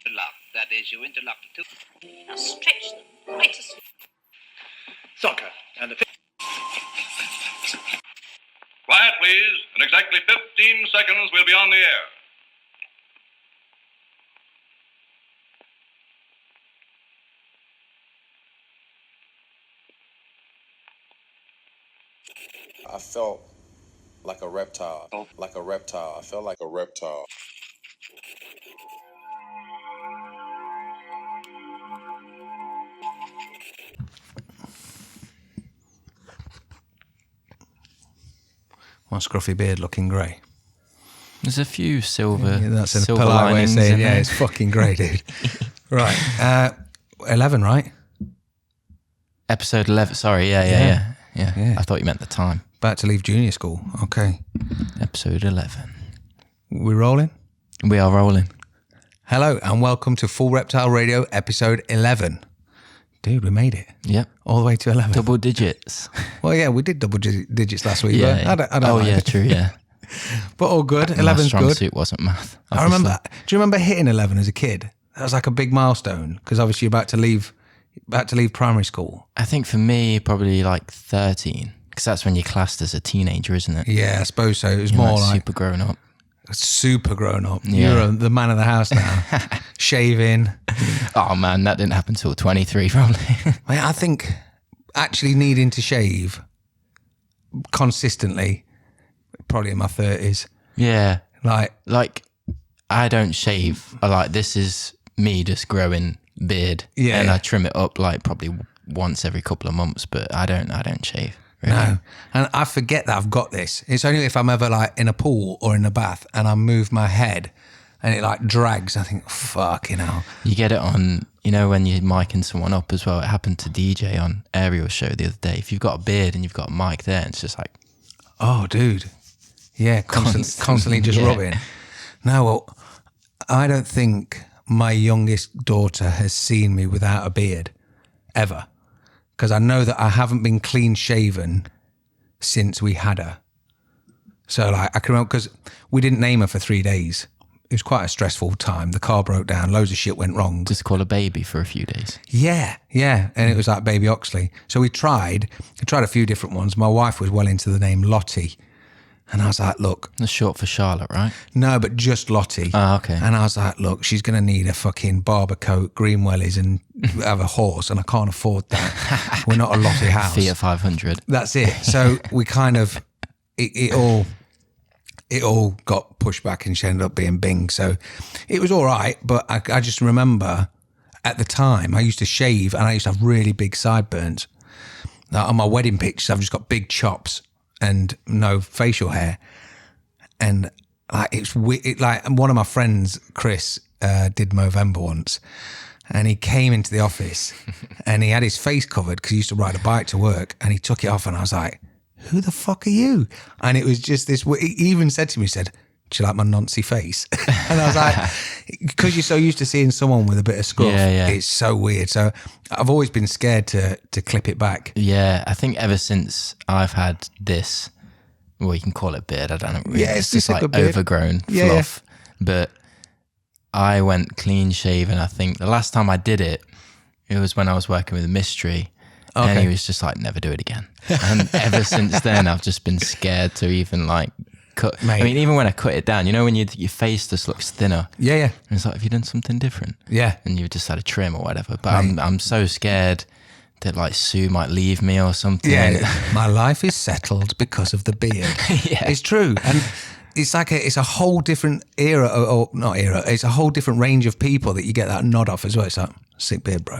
Interlock, that is, you interlock the two. Now stretch them right as... Soccer, and the... Quiet, please. In exactly 15 seconds, we'll be on the air. I felt like a reptile. Like a reptile. I felt like a reptile. My scruffy beard looking grey. There's a few silver. Yeah, that's a silver polite way of linings saying, in yeah, there. it's fucking grey, dude. Right. 11, right? Episode 11. Sorry, yeah. I thought you meant the time. About to leave junior school. Okay. Episode 11. We're rolling? We are rolling. Hello and welcome to Full Reptile Radio, episode 11. Dude, we made it. Yep. All the way to 11. Double digits. Well, yeah, we did double digits last week. Yeah. But I don't oh, know. yeah, true, yeah. But all good. My 11's strong good. suit wasn't math. I remember. Do you remember hitting 11 as a kid? That was like a big milestone because obviously you're about to leave primary school. I think for me, probably like 13, because that's when you're classed as a teenager, isn't it? Yeah, I suppose so. It was You're more like super grown up. super grown up. Yeah. You're the man of the house now. Shaving. Oh man, that didn't happen till 23 probably. Mate, I think actually needing to shave consistently, probably in my 30s. Yeah. Like I don't shave. This is me just growing beard. Yeah. And I trim it up like probably once every couple of months, but I don't shave. Really. No. And I forget that I've got this. It's only if I'm ever like in a pool or in a bath and I move my head and it like drags, I think, fucking hell. You get it on, when you're micing someone up as well. It happened to DJ on Ariel's show the other day. If you've got a beard and you've got a mic there, it's just like... Oh, dude. Yeah, constantly just yeah. rubbing. No, well, I don't think my youngest daughter has seen me without a beard, ever. Because I know that I haven't been clean shaven since we had her. So I can remember, because we didn't name her for 3 days. It was quite a stressful time. The car broke down, loads of shit went wrong. Just call a baby for a few days. Yeah. And it was like baby Oxley. So we tried a few different ones. My wife was well into the name Lottie. And I was like, look. That's short for Charlotte, right? No, but just Lottie. Oh, okay. And I was like, look, she's going to need a fucking barber coat, green wellies, and have a horse, and I can't afford that. We're not a Lottie house. Fiat 500. That's it. So we kind of, it all got pushed back and she ended up being Bing. So it was all right, but I just remember at the time I used to shave and I used to have really big sideburns. Now, on my wedding pictures, I've just got big chops and no facial hair. And it's like one of my friends, Chris, did Movember once, and he came into the office and he had his face covered because he used to ride a bike to work, and he took it off and I was like, who the fuck are you? And it was just this, he even said to me, he said, do you like my noncy face? And I was like, because you're so used to seeing someone with a bit of scruff, it's so weird. So I've always been scared to clip it back. Yeah, I think ever since I've had this, well, you can call it beard, I don't know. Really. Yeah, it's just like overgrown fluff. Yeah. But I went clean shaven. I think the last time I did it, it was when I was working with a mystery. Okay. And he was just like, never do it again. And ever since then, I've just been scared to even like cut. Mate. I mean, even when I cut it down, when your face just looks thinner. Yeah. And it's like, have you done something different? Yeah. And you've just had a trim or whatever. But I'm so scared that like Sue might leave me or something. Yeah. My life is settled because of the beard. Yeah. It's true. And it's like it's a whole different era, or not era, it's a whole different range of people that you get that nod off as well. It's like, sick beard, bro.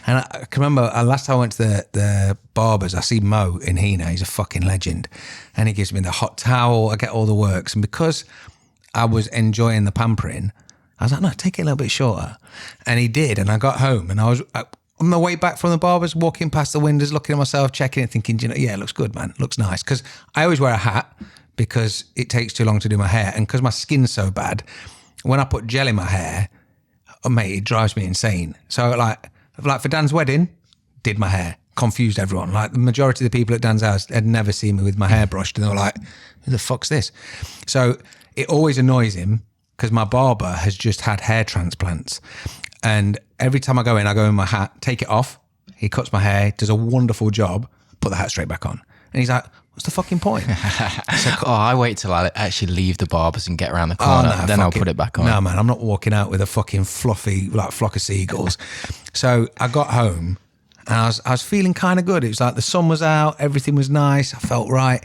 And I can remember last time I went to the barbers, I see Mo in Hina, he's a fucking legend. And he gives me the hot towel, I get all the works. And because I was enjoying the pampering, I was like, no, take it a little bit shorter. And he did. And I got home and I was on my way back from the barbers, walking past the windows, looking at myself, checking it, thinking, yeah, it looks good, man. It looks nice. Because I always wear a hat because it takes too long to do my hair. And because my skin's so bad, when I put gel in my hair, oh, mate, it drives me insane. So like for Dan's wedding, did my hair, confused everyone. Like the majority of the people at Dan's house had never seen me with my hair brushed, and they were like, who the fuck's this? So it always annoys him because my barber has just had hair transplants. And every time I go in my hat, take it off. He cuts my hair, does a wonderful job, put the hat straight back on. And he's like, what's the fucking point? I wait till I actually leave the barbers and get around the corner, then I'll put it back on. No, man, I'm not walking out with a fucking fluffy, like, flock of seagulls. So I got home and I was feeling kind of good. It was like the sun was out, everything was nice, I felt right.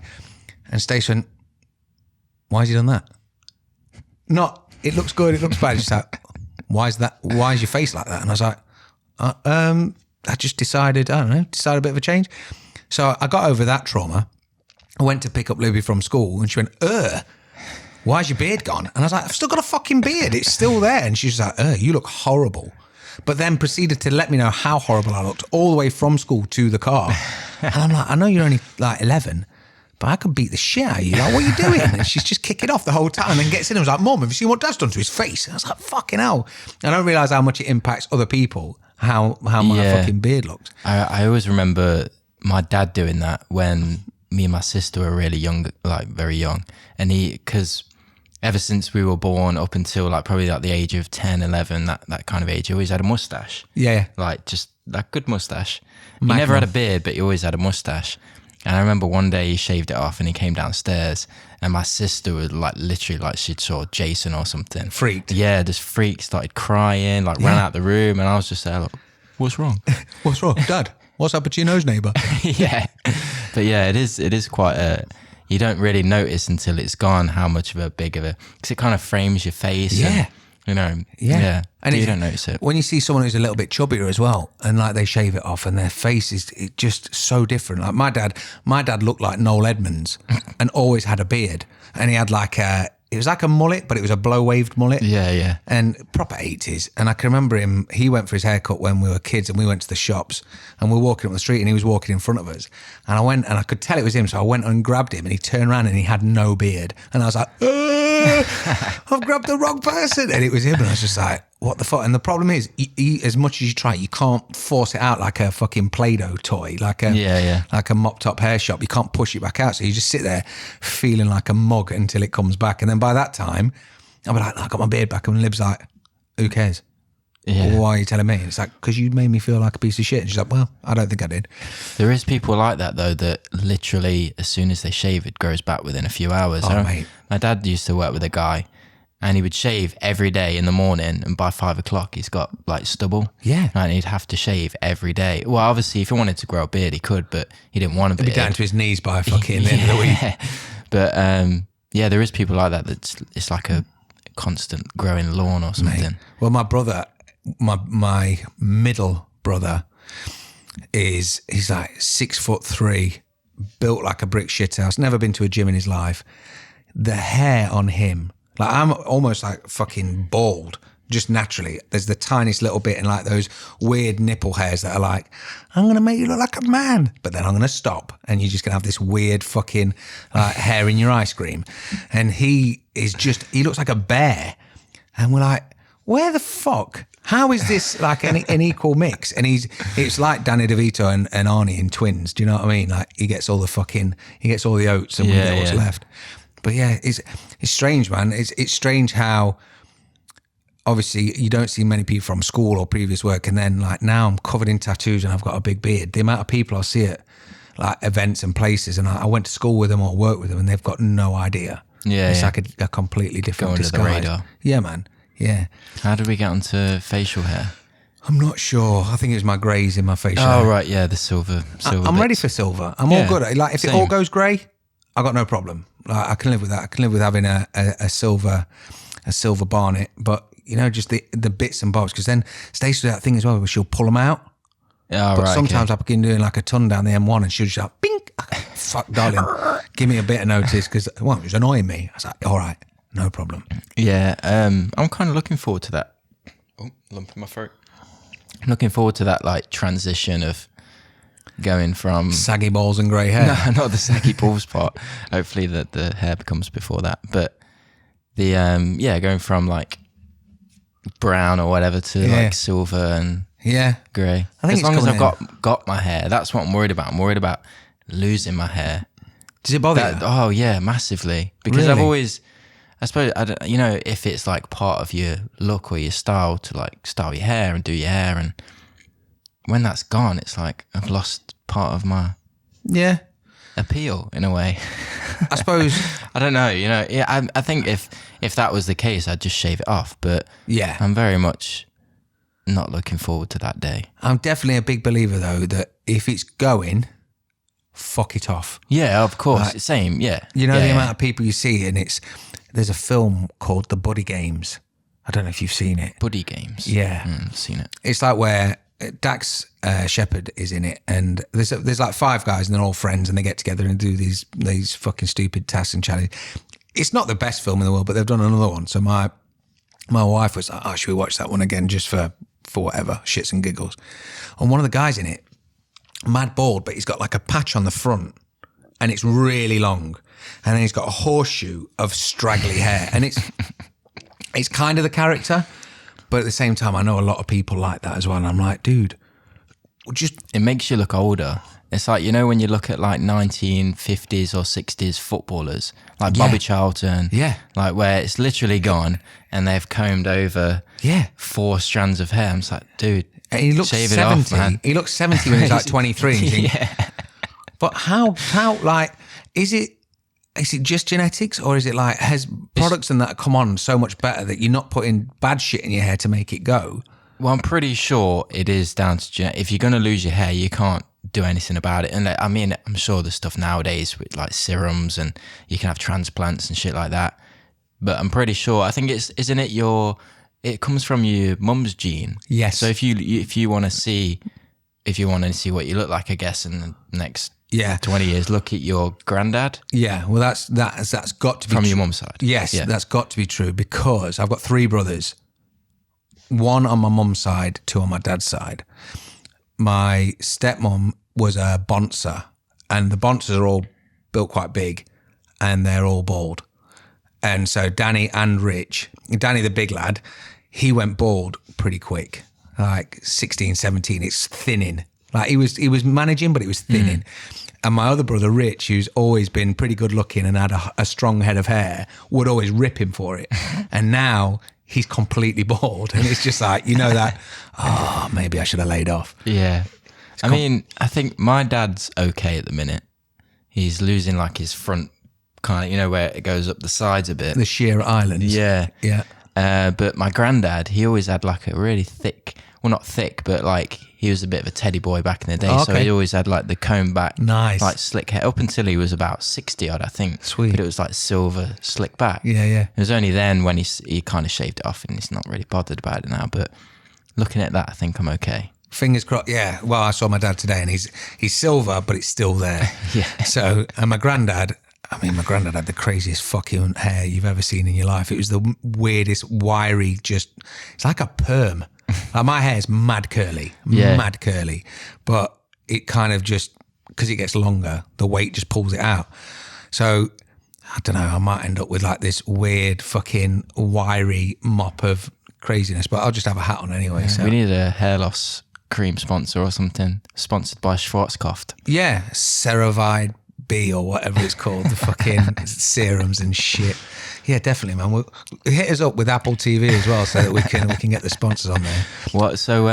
And Stacey went, why has he done that? Not, it looks good, it looks bad. She's like, why is your face like that? And I was like, I just decided, a bit of a change. So I got over that trauma. I went to pick up Libby from school and she went, why's your beard gone? And I was like, I've still got a fucking beard. It's still there. And she was like, you look horrible. But then proceeded to let me know how horrible I looked all the way from school to the car. And I'm like, I know you're only like 11, but I could beat the shit out of you. Like, what are you doing? And she's just kicking off the whole time and then gets in and was like, Mum, have you seen what Dad's done to his face? And I was like, fucking hell. And I don't realise how much it impacts other people, how my fucking beard looked. I always remember my dad doing that when me and my sister were really young, like very young. And because ever since we were born up until like probably like the age of 10, 11, that kind of age, he always had a mustache. Yeah. Like just that good mustache. He never had a beard, but he always had a mustache. And I remember one day he shaved it off and he came downstairs and my sister was like literally like she'd saw Jason or something. Freaked. Yeah, just freaked, started crying, like ran out the room and I was just there like, what's wrong? What's wrong? Dad, what's happened to your nose neighbour? Yeah. But yeah, it is quite you don't really notice until it's gone how much of a big of a, because it kind of frames your face. Yeah. And, yeah. And you don't notice it. When you see someone who's a little bit chubbier as well, and like they shave it off and their face is just so different. Like my dad looked like Noel Edmonds and always had a beard. And he had like it was like a mullet, but it was a blow waved mullet. Yeah. And proper 80s. And I can remember him, he went for his haircut when we were kids and we went to the shops and we were walking up the street and he was walking in front of us. And I went and I could tell it was him. So I went and grabbed him and he turned around and he had no beard. And I was like, I've grabbed the wrong person. And it was him. And I was just like, what the fuck? And the problem is, as much as you try, you can't force it out like a fucking Play-Doh toy, like a mop-top hair shop. You can't push it back out. So you just sit there feeling like a mug until it comes back. And then by that time, I'll be like, I got my beard back. And Liv's like, who cares? Yeah. Why are you telling me? And it's like, because you made me feel like a piece of shit. And she's like, well, I don't think I did. There is people like that though, that literally as soon as they shave, it grows back within a few hours. Oh, mate. My dad used to work with a guy and he would shave every day in the morning and by 5 o'clock he's got like stubble. Yeah. And he'd have to shave every day. Well, obviously if he wanted to grow a beard, he could, but he didn't want a beard. He'd be down to his knees by fucking the end of the week. But yeah, there is people like that. It's like a constant growing lawn or something. Mate. Well, my brother, my middle brother he's like 6'3", built like a brick shithouse, never been to a gym in his life. The hair on him, like I'm almost like fucking bald, just naturally. There's the tiniest little bit and like those weird nipple hairs that are like, I'm going to make you look like a man, but then I'm going to stop. And you're just going to have this weird fucking hair in your ice cream. And he looks like a bear. And we're like, where the fuck? How is this like an equal mix? And it's like Danny DeVito and Arnie in Twins. Do you know what I mean? Like he gets all the oats and we get what's left. But yeah, it's strange, man. It's strange how obviously you don't see many people from school or previous work, and then like now I'm covered in tattoos and I've got a big beard. The amount of people I see at like events and places, and I went to school with them or work with them, and they've got no idea. Yeah, it's like a completely different Go under disguise. the radar. Yeah, man. Yeah. How did we get onto facial hair? I'm not sure. I think it was my greys in my facial hair. Oh, right. Yeah, the silver I'm bits. ready for silver. I'm all good. Like if it all goes grey, I got no problem. Like I can live with that. I can live with having a silver barnet, but you know, just the bits and bobs. Because then Stacey does that thing as well where she'll pull them out. Oh, but right, sometimes I begin doing like a ton down the M1 and she'll just like, bink. Fuck, darling, give me a bit of notice because it was annoying me. I was like, all right, no problem. Yeah, I'm kind of looking forward to that. Oh, lump in my throat. I'm looking forward to that like transition of going from saggy balls and grey hair. No, not the saggy balls part. Hopefully that the hair becomes before that. But the going from like brown or whatever to like silver and grey. I think as long as I've got my hair, that's what I'm worried about. I'm worried about losing my hair. Does it bother you? Oh yeah, massively. Because really? I've always I suppose, I don't, if it's like part of your look or your style to like style your hair and do your hair, and when that's gone, it's like I've lost part of my appeal in a way. I suppose. I don't know, I think if that was the case, I'd just shave it off. But yeah, I'm very much not looking forward to that day. I'm definitely a big believer though that if it's going, fuck it off. Yeah, of course. Same, yeah. The amount of people you see, and there's a film called The Buddy Games. I don't know if you've seen it. Buddy Games. Yeah. I've seen it. It's like where Dax Shepard is in it, and there's like 5 guys and they're all friends and they get together and do these fucking stupid tasks and challenges. It's not the best film in the world, but they've done another one. So my wife was like, oh, should we watch that one again just for whatever, shits and giggles. And one of the guys in it, mad bald, but he's got like a patch on the front and it's really long. And then he's got a horseshoe of straggly hair. And it's kind of the character, but at the same time, I know a lot of people like that as well. And I'm like, dude, it makes you look older. It's like, when you look at like 1950s or 60s footballers, like Bobby Charlton, like where it's literally gone and they've combed over 4 strands of hair. I'm just like, dude, and he looks shave 70. it off, man. He looks 70 when he's like 23. And you think, but how like, is it just genetics, or is it like, has products and that come on so much better that you're not putting bad shit in your hair to make it go? Well, I'm pretty sure it is down to genetics. If you're going to lose your hair, you can't do anything about it. And I mean, I'm sure there's stuff nowadays with like serums and you can have transplants and shit like that. But I'm pretty sure, I think isn't it it comes from your mum's gene. Yes. So if you want to see what you look like, I guess, in the next 20 years, look at your granddad. Yeah, well, that's got to be from your mum's side. Yes, that's got to be true, because I've got 3 brothers, 1 on my mum's side, 2 on my dad's side. My stepmom was a bonser, and the bonsers are all built quite big, and they're all bald. And so Danny and Rich, Danny the big lad, he went bald pretty quick, like 16, 17. It's thinning. Like he was managing, but it was thinning. And my other brother, Rich, who's always been pretty good looking and had a strong head of hair, would always rip him for it. And now he's completely bald. And it's just like, that, maybe I should have laid off. Yeah. I mean, I think my dad's okay at the minute. He's losing like his front kind of, where it goes up the sides a bit. The sheer islands. Yeah. Yeah. But my granddad, he always had like a really thick, well, not thick, but like he was a bit of a teddy boy back in the day. So he always had like the comb back, nice, like slick hair up until he was about 60 odd, I think. Sweet. But it was like silver slick back. Yeah, yeah. It was only then when he kind of shaved it off, and he's not really bothered about it now. But looking at that, I think I'm okay. Fingers crossed. Yeah. Well, I saw my dad today, and he's silver, but it's still there. Yeah. So, and my granddad had the craziest fucking hair you've ever seen in your life. It was the weirdest, wiry, it's like a perm. Like my hair's mad curly, but it kind of just, because it gets longer, the weight just pulls it out. So, I don't know, I might end up with like this weird fucking wiry mop of craziness, but I'll just have a hat on anyway. Yeah, so we need a hair loss cream sponsor or something, sponsored by Schwarzkopf. Yeah, Ceravide B or whatever it's called, the fucking serums and shit. Yeah, definitely, man. We'll hit us up with Apple TV as well, so that we can get the sponsors on there. What? So,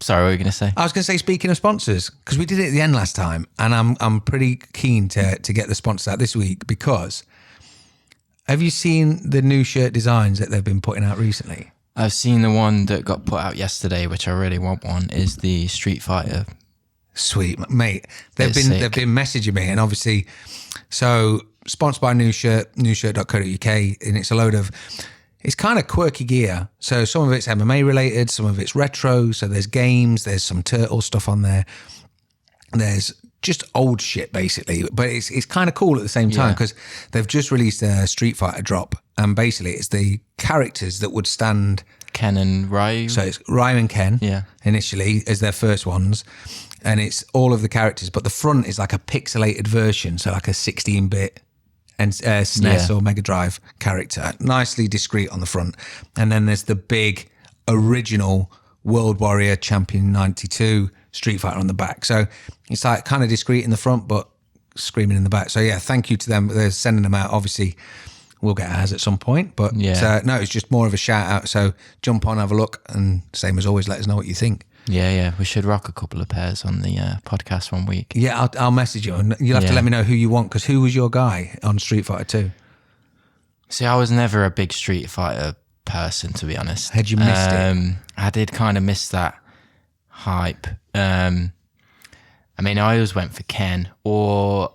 sorry, what were you going to say? I was going to say, speaking of sponsors, because we did it at the end last time, and I'm pretty keen to get the sponsors out this week, because have you seen the new shirt designs that they've been putting out recently? I've seen the one that got put out yesterday, which I really want one, is the Street Fighter. Sweet, mate. They've been messaging me, and obviously, so sponsored by New Shirt, newshirt.co.uk, and it's a load of, it's kind of quirky gear. So some of it's MMA related, some of it's retro. So there's games, there's some turtle stuff on there. There's just old shit basically, but it's kind of cool at the same time, because they've just released a Street Fighter drop, and basically it's the characters that would stand Ken and Ryu. So it's Ryu and Ken initially as their first ones, and it's all of the characters, but the front is like a pixelated version, so like a 16-bit and SNES or Mega Drive character, nicely discreet on the front, and then there's the big original World Warrior Champion 92 Street Fighter on the back. So it's like kind of discreet in the front, but screaming in the back. So yeah, thank you to them. They're sending them out. Obviously, we'll get ours at some point. But no, it's just more of a shout out. So jump on, have a look, and same as always, let us know what you think. Yeah. We should rock a couple of pairs on the podcast one week. Yeah, I'll message you, and you'll have to let me know who you want, because who was your guy on Street Fighter 2? See, I was never a big Street Fighter person, to be honest. Had you missed it? I did kind of miss that hype. I mean, I always went for Ken, or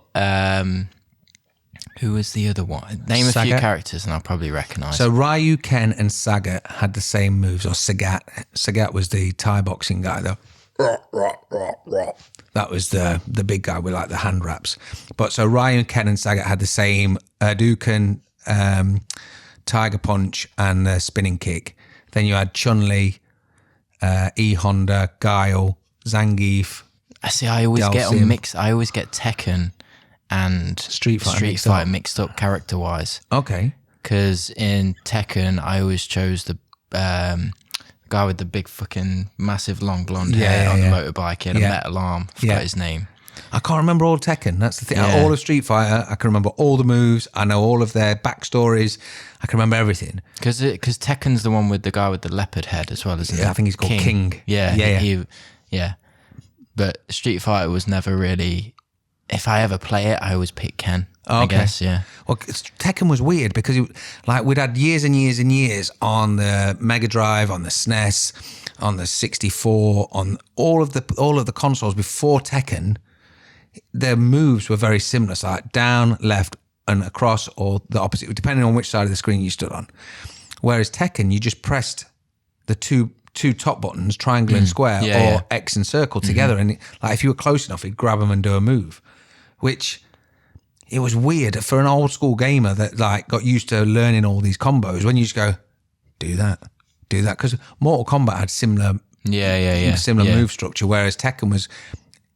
who was the other one? Name a few characters and I'll probably recognise. So Ryu, Ken and Sagat had the same moves, or Sagat. Sagat was the Thai boxing guy though. That was the big guy with like the hand wraps. But so Ryu, Ken and Sagat had the same Hadouken, Tiger Punch and the spinning kick. Then you had Chun-Li, E-Honda, Guile, Zangief. I see, I always get on mix. I always get Tekken and Street Fighter mixed up character-wise. Okay. Because in Tekken, I always chose the guy with the big fucking massive long blonde hair on the motorbike. He had a metal arm. I forgot his name. I can't remember all Tekken. That's the thing. All of Street Fighter, I can remember all the moves. I know all of their backstories. I can remember everything. Because Tekken's the one with the guy with the leopard head as well, isn't it? I think he's called King. Yeah. But Street Fighter was never really... If I ever play it, I always pick Ken. I guess, yeah. Well, Tekken was weird because we'd had years and years and years on the Mega Drive, on the SNES, on the 64, on all of the consoles before Tekken. Their moves were very similar, so like down, left, and across, or the opposite, depending on which side of the screen you stood on. Whereas Tekken, you just pressed the two top buttons, triangle and square, or X and circle together, and if you were close enough, you'd grab them and do a move, which it was weird for an old school gamer that got used to learning all these combos. When you just go, do that, because Mortal Kombat had similar move structure, whereas Tekken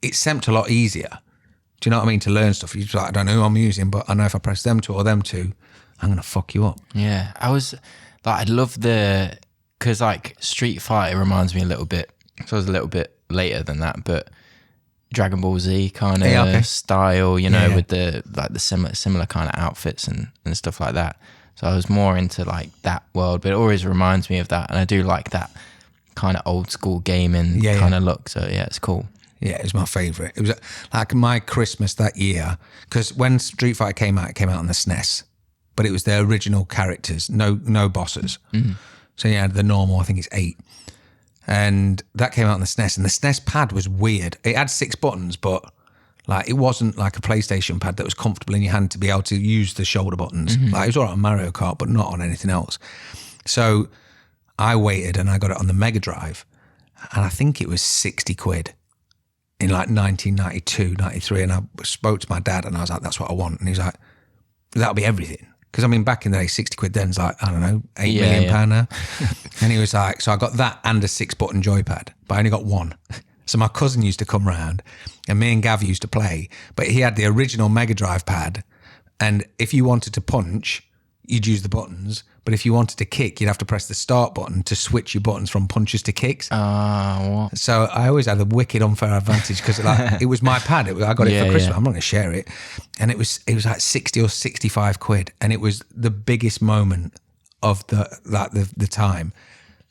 it seemed a lot easier. Do you know what I mean? To learn stuff, you're just like, I don't know who I'm using, but I know if I press them two or them two, I'm gonna fuck you up. Yeah, I love because Street Fighter reminds me a little bit. So I was a little bit later than that, but Dragon Ball Z kind of style, with the similar kind of outfits and stuff like that. So I was more into that world, but it always reminds me of that, and I do like that kind of old school gaming kind of look. So yeah, it's cool. Yeah, it was my favourite. It was like my Christmas that year, because when Street Fighter came out, it came out on the SNES, but it was the original characters, no bosses. Mm-hmm. So you had the normal, I think it's 8. And that came out on the SNES, and the SNES pad was weird. It had 6 buttons, but it wasn't like a PlayStation pad that was comfortable in your hand to be able to use the shoulder buttons. Mm-hmm. It was all right on Mario Kart, but not on anything else. So I waited and I got it on the Mega Drive, and I think it was 60 quid. In 1992, 93, and I spoke to my dad and I was like, that's what I want. And he's like, that'll be everything. Because back in the day, 60 quid then's I don't know, £8 million now. And he was like, so I got that and a 6-button joypad, but I only got one. So my cousin used to come round and me and Gav used to play, but he had the original Mega Drive pad. And if you wanted to punch, you'd use the buttons. But if you wanted to kick, you'd have to press the start button to switch your buttons from punches to kicks. What? So I always had a wicked unfair advantage because it was my pad. I got it for Christmas. I'm not going to share it. And it was like 60 or 65 quid. And it was the biggest moment of the time.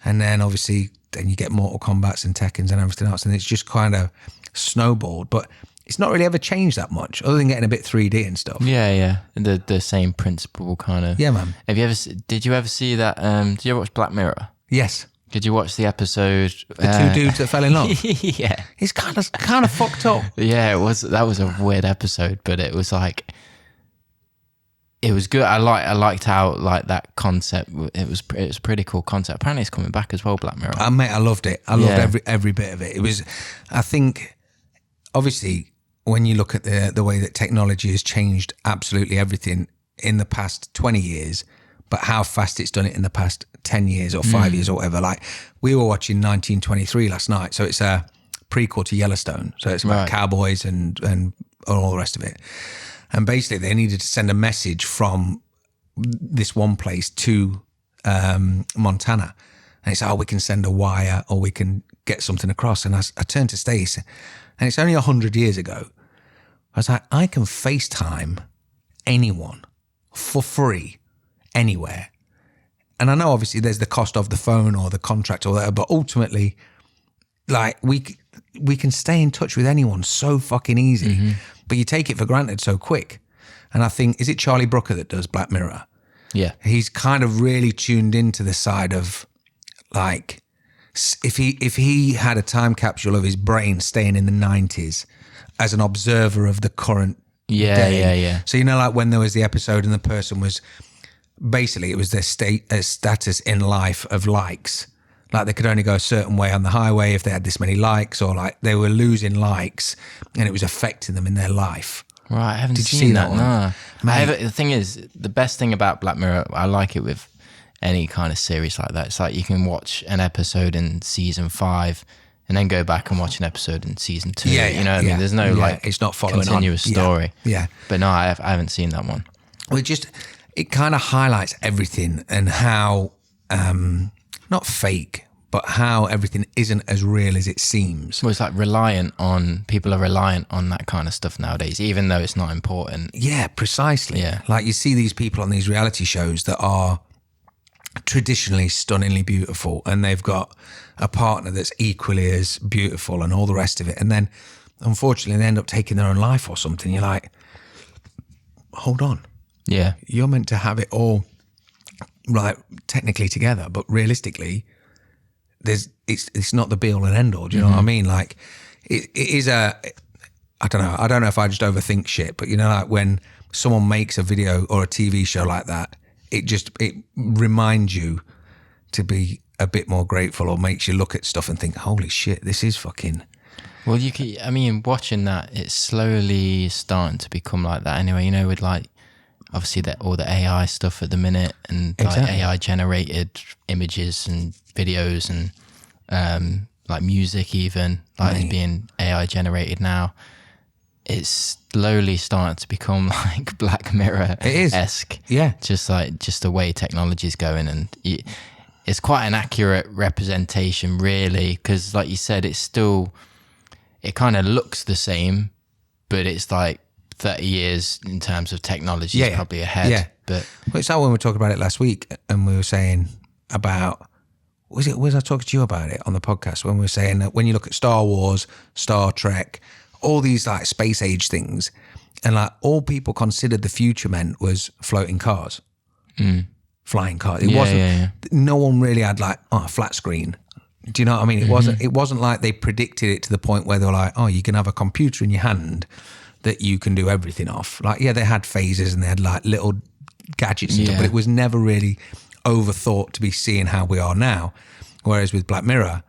And then obviously, then you get Mortal Kombats and Tekkens and everything else. And it's just kind of snowballed. But it's not really ever changed that much, other than getting a bit 3D and stuff. Yeah. The same principle kind of. Yeah, man. Did you ever see that? Did you ever watch Black Mirror? Yes. Did you watch the episode? The 2 dudes that fell in love. Yeah. It's kind of fucked up. Yeah, that was a weird episode, but it was it was good. I liked how that concept. It was a pretty cool concept. Apparently, it's coming back as well. Black Mirror. Mate, I loved it. I loved every bit of it. It was. I think, obviously, when you look at the way that technology has changed absolutely everything in the past 20 years, but how fast it's done it in the past 10 years or 5 years or whatever. We were watching 1923 last night, so it's a prequel to Yellowstone. So it's about cowboys and all the rest of it. And basically they needed to send a message from this one place to Montana. And it's, we can send a wire or we can get something across. And I turned to Stace, and it's only 100 years ago. I was like, I can FaceTime anyone for free anywhere. And I know obviously there's the cost of the phone or the contract or whatever, but ultimately, like we can stay in touch with anyone so fucking easy, but you take it for granted so quick. And I think, is it Charlie Brooker that does Black Mirror? Yeah. He's kind of really tuned into the side of like, if he had a time capsule of his brain staying in the 90s as an observer of the current day. Yeah. So, you know, like when there was the episode and the person was, basically it was their status in life of likes. Like they could only go a certain way on the highway if they had this many likes, or like they were losing likes and it was affecting them in their life. Right, I haven't Did you seen see that. that one? No. The thing is, the best thing about Black Mirror, I like it with any kind of series like that. It's like you can watch an episode in season 5 and then go back and watch an episode in season 2. Yeah, you know what I mean? There's no like it's not following continuous on. story. Yeah. But no, I haven't seen that one. Well, it kind of highlights everything and how, not fake, but how everything isn't as real as it seems. Well, it's like people are reliant on that kind of stuff nowadays, even though it's not important. Yeah, precisely. Yeah. Like you see these people on these reality shows that are traditionally stunningly beautiful and they've got a partner that's equally as beautiful and all the rest of it. And then unfortunately they end up taking their own life or something. You're like, hold on. Yeah. You're meant to have it all right, technically together, but realistically, it's not the be all and end all. Do you know what I mean? Like it is I don't know if I just overthink shit, but you know, like when someone makes a video or a TV show like that, it reminds you to be a bit more grateful, or makes you look at stuff and think, holy shit, this is fucking. Well, watching that, it's slowly starting to become like that anyway, you know, with like, obviously all the AI stuff at the minute and like AI generated images and videos and like music even, like it's being AI generated now. It's slowly starting to become like Black Mirror-esque. Yeah. Just the way technology is going, and it's quite an accurate representation really, because like you said, it kind of looks the same, but it's like 30 years in terms of technology is probably ahead. Yeah. But well, it's how when we were talking about it last week and we were saying about, was I talking to you about it on the podcast when we were saying that when you look at Star Wars, Star Trek, all these like space age things, and like all people considered the future meant was floating cars, flying cars. It wasn't, no one really had like, a flat screen. Do you know what I mean? It wasn't like they predicted it to the point where they were like, oh, you can have a computer in your hand that you can do everything off. Like, yeah, they had phases and they had like little gadgets and stuff, but it was never really overthought to be seeing how we are now. Whereas with Black Mirror,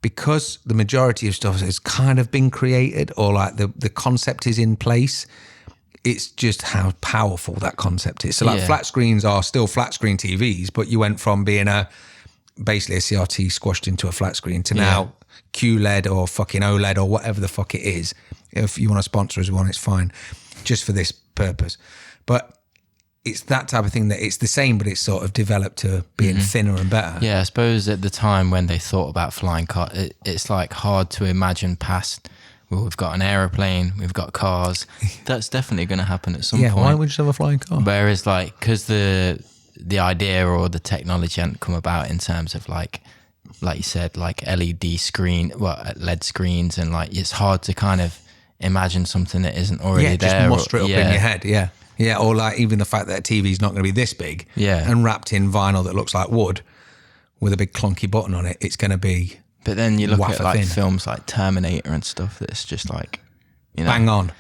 because the majority of stuff has kind of been created, or like the concept is in place, it's just how powerful that concept is. So like flat screens are still flat screen TVs, but you went from being basically a CRT squashed into a flat screen to now QLED or fucking OLED or whatever the fuck it is. If you want to sponsor us one, it's fine, just for this purpose. But it's that type of thing that it's the same, but it's sort of developed to being thinner and better. yeah, I suppose at the time when they thought about flying cars, it's like hard to imagine past, well, we've got an aeroplane, we've got cars. That's definitely going to happen at some point. Why would you just have a flying car? Whereas like, because the idea or the technology hadn't come about in terms of like you said, like LED LED screens, and like it's hard to kind of imagine something that isn't already there. Just muster it up in your head, Yeah, or like even the fact that a TV's not going to be this big and wrapped in vinyl that looks like wood with a big clunky button on it, it's going to be. But then you look at like thin. films like Terminator and stuff that's just like, you know. Bang on.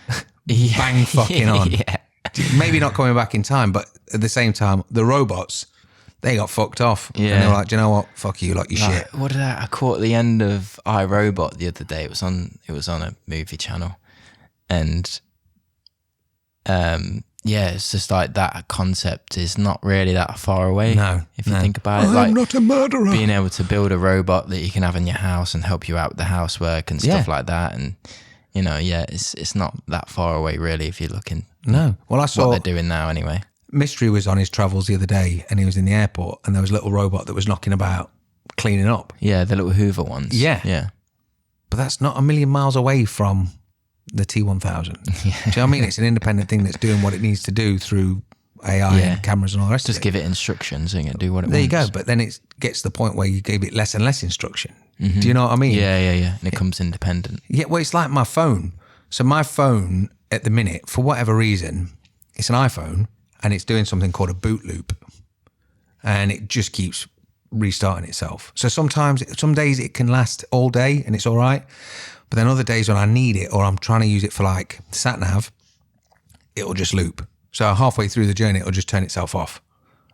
Bang fucking on. Yeah. Maybe not coming back in time, but at the same time, the robots, they got fucked off. Yeah. And they were like, do you know what? Fuck you, like your shit. What did I caught the end of iRobot the other day. It was on a movie channel. And it's just like that concept is not really that far away. No. If you think about it. I'm like not a murderer. being able to build a robot that you can have in your house and help you out with the housework and stuff like that. And, you know, it's not that far away really if you're looking. No. Well, I saw what they're doing now anyway. Mystery was on his travels the other day and he was in the airport and there was a little robot that was knocking about cleaning up. Yeah, the little Hoover ones. Yeah. Yeah. But that's not a million miles away from the T1000. Do you know what I mean? It's an independent thing that's doing what it needs to do through AI and cameras and all the rest Just of it. give it instructions and it do what it There wants. you go. But then it gets to the point where you give it less and less instruction. Do you know what I mean? Yeah. And it comes independent. Yeah, well, it's like my phone. So my phone at the minute, for whatever reason, it's an iPhone and it's doing something called a boot loop. And it just keeps restarting itself. So some days it can last all day and it's all right. But then other days when I need it or I'm trying to use it for like sat nav, it'll just loop. So halfway through the journey, it'll just turn itself off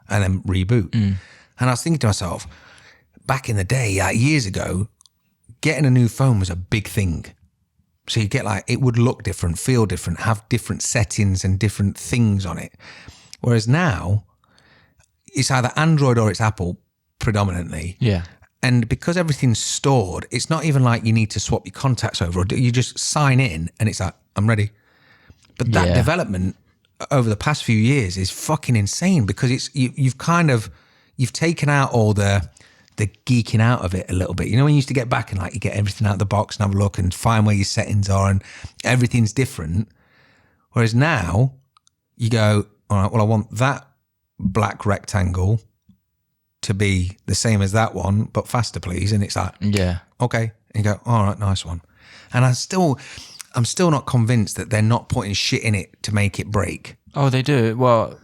and then reboot. And I was thinking to myself, back in the day, like years ago, getting a new phone was a big thing. So you get like, it would look different, feel different, have different settings and different things on it. Whereas now, it's either Android or it's Apple predominantly. Yeah. And because everything's stored, it's not even like you need to swap your contacts over. You just sign in and it's like, I'm ready. But that development over the past few years is fucking insane because you've taken out all the geeking out of it a little bit. You know, when you used to get back and like you get everything out of the box and have a look and find where your settings are and everything's different. Whereas now you go, all right, well, I want that black rectangle to be the same as that one, but faster, please. And it's like, okay. And you go, all right, nice one. And I'm still not convinced that they're not putting shit in it to make it break. Oh, they do. Well,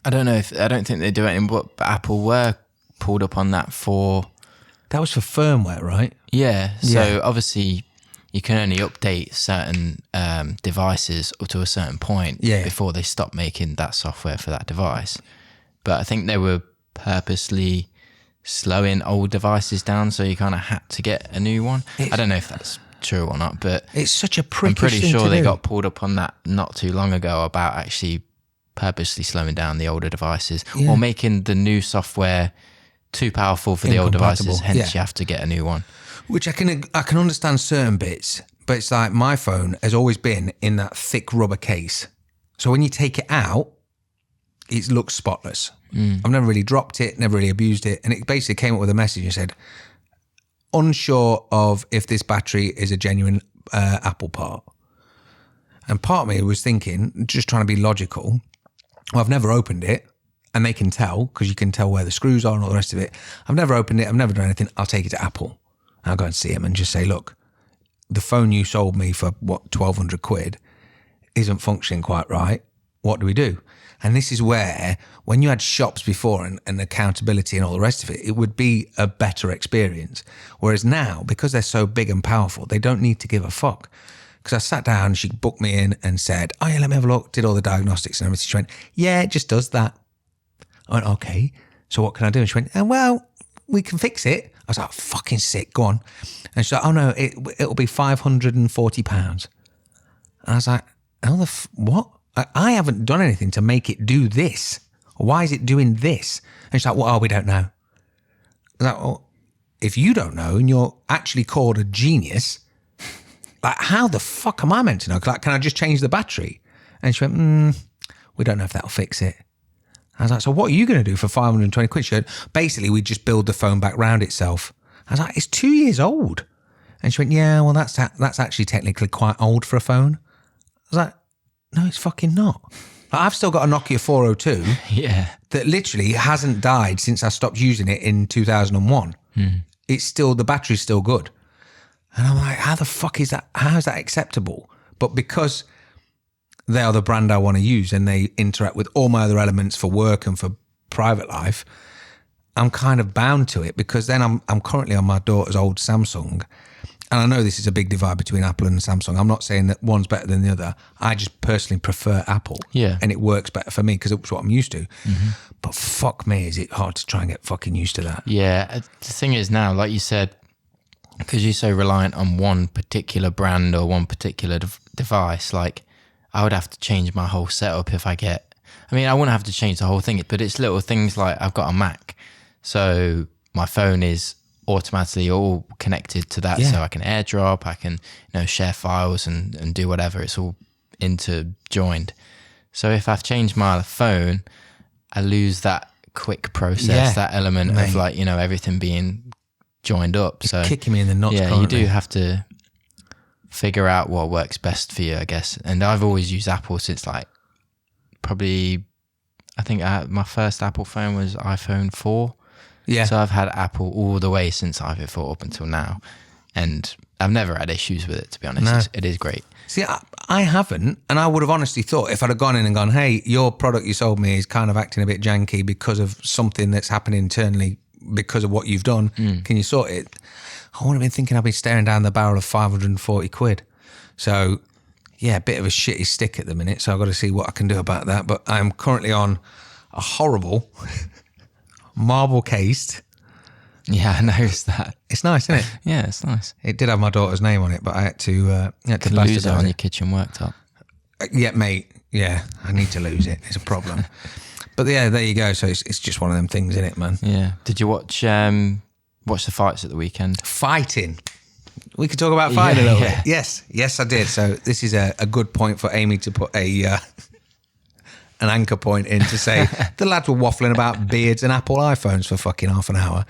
I don't think they do it, but Apple were pulled up on that for... That was for firmware, right? Yeah. So obviously you can only update certain devices up to a certain point before they stop making that software for that device. But I think they were purposely slowing old devices down, so you kind of had to get a new one. I don't know if that's true or not, but it's such a I'm pretty sure they do. got pulled up on that not too long ago about actually purposely slowing down the older devices or making the new software too powerful for the old devices. Hence, you have to get a new one. Which I can understand certain bits, but it's like my phone has always been in that thick rubber case. So when you take it out, it looks spotless. I've never really dropped it, never really abused it. And it basically came up with a message and said, unsure of if this battery is a genuine Apple part. And part of me was thinking, just trying to be logical, well, I've never opened it. And they can tell, because you can tell where the screws are and all the rest of it. I've never opened it. I've never done anything. I'll take it to Apple. I'll go and see them and just say, look, the phone you sold me for, 1,200 quid isn't functioning quite right. What do we do? And this is where, when you had shops before and accountability and all the rest of it, it would be a better experience. Whereas now, because they're so big and powerful, they don't need to give a fuck. Because I sat down, she booked me in and said, oh yeah, let me have a look. Did all the diagnostics and everything. She went, yeah, it just does that. I went, okay, so what can I do? And she went, well, we can fix it. I was like, fucking sick, go on. And she's like, oh no, it'll be £540. And I was like, what? I haven't done anything to make it do this. Why is it doing this? And she's like, well, we don't know. I was like, well, if you don't know and you're actually called a genius, like how the fuck am I meant to know? Like, can I just change the battery? And she went, we don't know if that'll fix it. I was like, so what are you going to do for 520 quid? She went, basically, we just build the phone back round itself. I was like, it's 2 years old. And she went, yeah, well, that's actually technically quite old for a phone. I was like, no, it's fucking not. Like, I've still got a Nokia 402 that literally hasn't died since I stopped using it in 2001. It's still, the battery's still good. And I'm like, how the fuck is that? How is that acceptable? But because they are the brand I want to use and they interact with all my other elements for work and for private life, I'm kind of bound to it because then I'm currently on my daughter's old Samsung. And I know this is a big divide between Apple and Samsung. I'm not saying that one's better than the other. I just personally prefer Apple. Yeah. And it works better for me because it's what I'm used to. But fuck me, is it hard to try and get fucking used to that. Yeah. The thing is now, like you said, because you're so reliant on one particular brand or one particular device, like I would have to change my whole setup if I wouldn't have to change the whole thing, but it's little things like I've got a Mac. So my phone is automatically all connected to that. So I can AirDrop, I can share files and do whatever. It's all interjoined. So if I've changed my phone, I lose that quick process, that element of like, everything being joined up. It's so kicking me in the nuts. Yeah, you do have to figure out what works best for you, I guess. And I've always used Apple since like probably I think my first Apple phone was iPhone 4. Yeah. So I've had Apple all the way since iPhone 4 up until now. And I've never had issues with it, to be honest. No. It is great. See, I haven't, and I would have honestly thought if I'd have gone in and gone, hey, your product you sold me is kind of acting a bit janky because of something that's happened internally because of what you've done. Can you sort it? I wouldn't have been thinking I'd be staring down the barrel of 540 quid. So, yeah, a bit of a shitty stick at the minute, so I've got to see what I can do about that. But I'm currently on a horrible marble cased. Yeah, I noticed that. It's nice, isn't it? Yeah, it's nice. It did have my daughter's name on it, but I had to lose it on your kitchen worktop. Yeah, mate. Yeah, I need to lose it. It's a problem. But yeah, there you go. So it's just one of them things, isn't it, man? Yeah. Did you watch the fights at the weekend? Fighting. We could talk about fighting a little bit. Yes, I did. So this is a good point for Amy to put an anchor point in to say the lads were waffling about beards and Apple iPhones for fucking half an hour.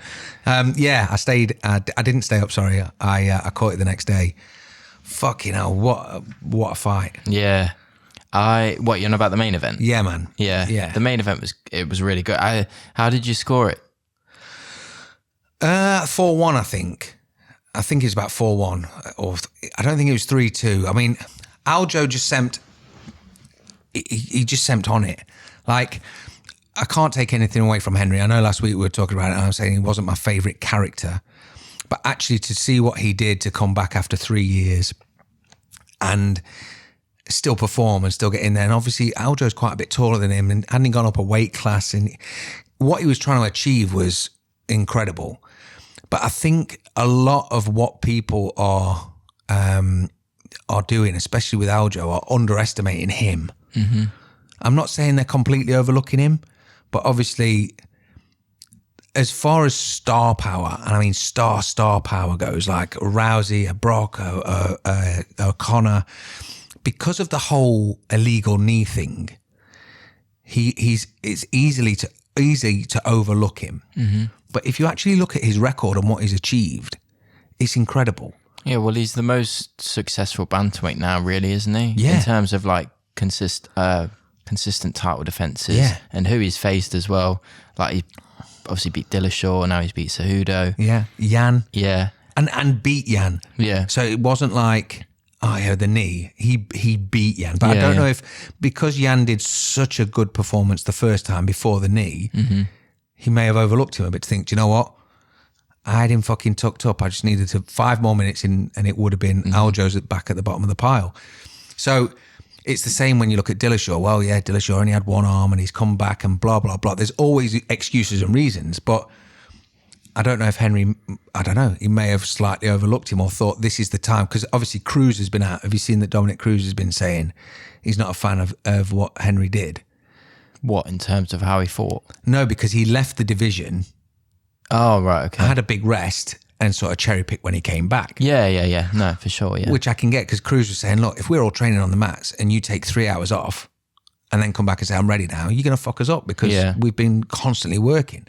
I stayed. I didn't stay up. Sorry, I caught it the next day. Fucking hell! What a fight! Yeah. What, you know about the main event? Yeah, man. Yeah. The main event was really good. How did you score it? 4-1, I think. I think it's about 4-1, or I don't think it was 3-2. I mean, Aljo just semped. He just semped on it. Like, I can't take anything away from Henry. I know last week we were talking about it and I was saying he wasn't my favourite character. But actually to see what he did to come back after 3 years and still perform and still get in there. And obviously Aljo's quite a bit taller than him and hadn't gone up a weight class. And what he was trying to achieve was incredible. But I think a lot of what people are doing, especially with Aljo, are underestimating him. Mm-hmm. I'm not saying they're completely overlooking him, but obviously, as far as star power, and I mean star power goes, like a Rousey, a Brock, a O'Connor, because of the whole illegal knee thing, it's easy to overlook him. Mm-hmm. But if you actually look at his record and what he's achieved, it's incredible. Yeah, well, he's the most successful bantamweight now, really, isn't he? Yeah. In terms of like consistent title defenses, and who he's faced as well. Like he obviously beat Dillashaw, now he's beat Cejudo. Yeah, Jan. Yeah, and beat Jan. Yeah. So it wasn't like, the knee. He beat Jan, but I don't know if because Jan did such a good performance the first time before the knee, he may have overlooked him a bit to think, do you know what? I had him fucking tucked up. I just needed 5 more minutes in, and it would have been Aljo's back at the bottom of the pile. So it's the same when you look at Dillashaw. Well, yeah, Dillashaw only had one arm and he's come back and blah, blah, blah. There's always excuses and reasons, but I don't know if Henry, he may have slightly overlooked him or thought this is the time, because obviously Cruz has been out. Have you seen that Dominic Cruz has been saying he's not a fan of what Henry did? What, in terms of how he fought? No, because he left the division. Oh, right, okay. Had a big rest and sort of cherry picked when he came back. Yeah. No, for sure, yeah. Which I can get, because Cruz was saying, look, if we're all training on the mats and you take 3 hours off and then come back and say, I'm ready now, you're going to fuck us up because we've been constantly working,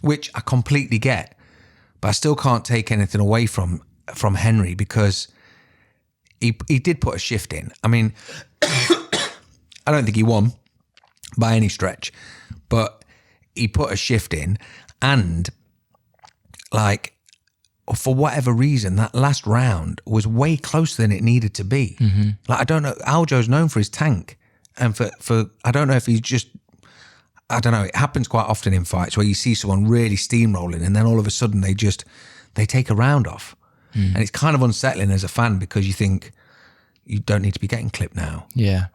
which I completely get. But I still can't take anything away from Henry, because he did put a shift in. I mean, I don't think he won by any stretch, but he put a shift in, and like, for whatever reason, that last round was way closer than it needed to be. Mm-hmm. Like, I don't know, Aljo's known for his tank, and for I don't know if he's just, I don't know, it happens quite often in fights where you see someone really steamrolling and then all of a sudden they take a round off. And it's kind of unsettling as a fan, because you think you don't need to be getting clipped now. Yeah.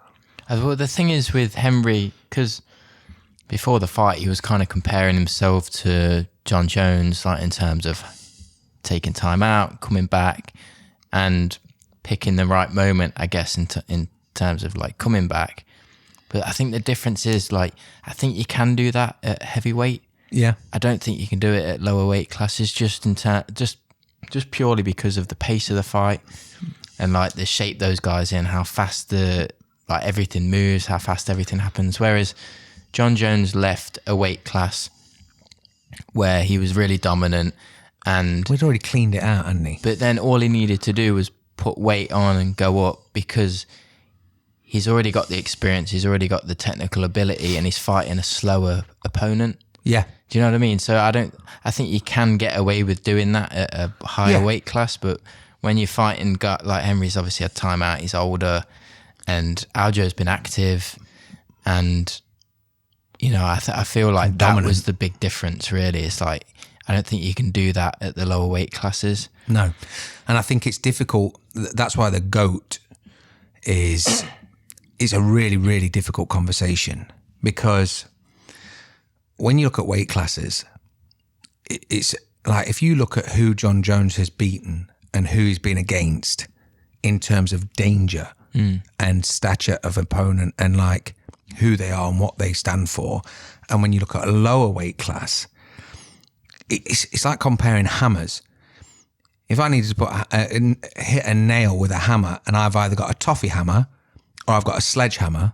Well, the thing is with Henry, because before the fight, he was kind of comparing himself to John Jones, like in terms of taking time out, coming back, and picking the right moment, I guess, in terms of like coming back. But I think the difference is, like, I think you can do that at heavyweight. Yeah. I don't think you can do it at lower weight classes, just purely because of the pace of the fight and like the shape those guys in, how fast everything moves, how fast everything happens. Whereas John Jones left a weight class where he was really dominant, and we'd already cleaned it out, hadn't he? But then all he needed to do was put weight on and go up, because he's already got the experience, he's already got the technical ability, and he's fighting a slower opponent. Yeah. Do you know what I mean? So I think you can get away with doing that at a higher weight class, but when you're fighting, like Henry's obviously had time out, he's older, and Aljo's been active, and you know, I feel like that was the big difference. Really, it's like I don't think you can do that at the lower weight classes. No, and I think it's difficult. That's why the GOAT is a really, really difficult conversation, because when you look at weight classes, it's like if you look at who John Jones has beaten and who he's been against in terms of danger and stature of opponent and like who they are and what they stand for, and when you look at a lower weight class, it's like comparing hammers. If I needed to hit a nail with a hammer, and I've either got a toffee hammer or I've got a sledgehammer,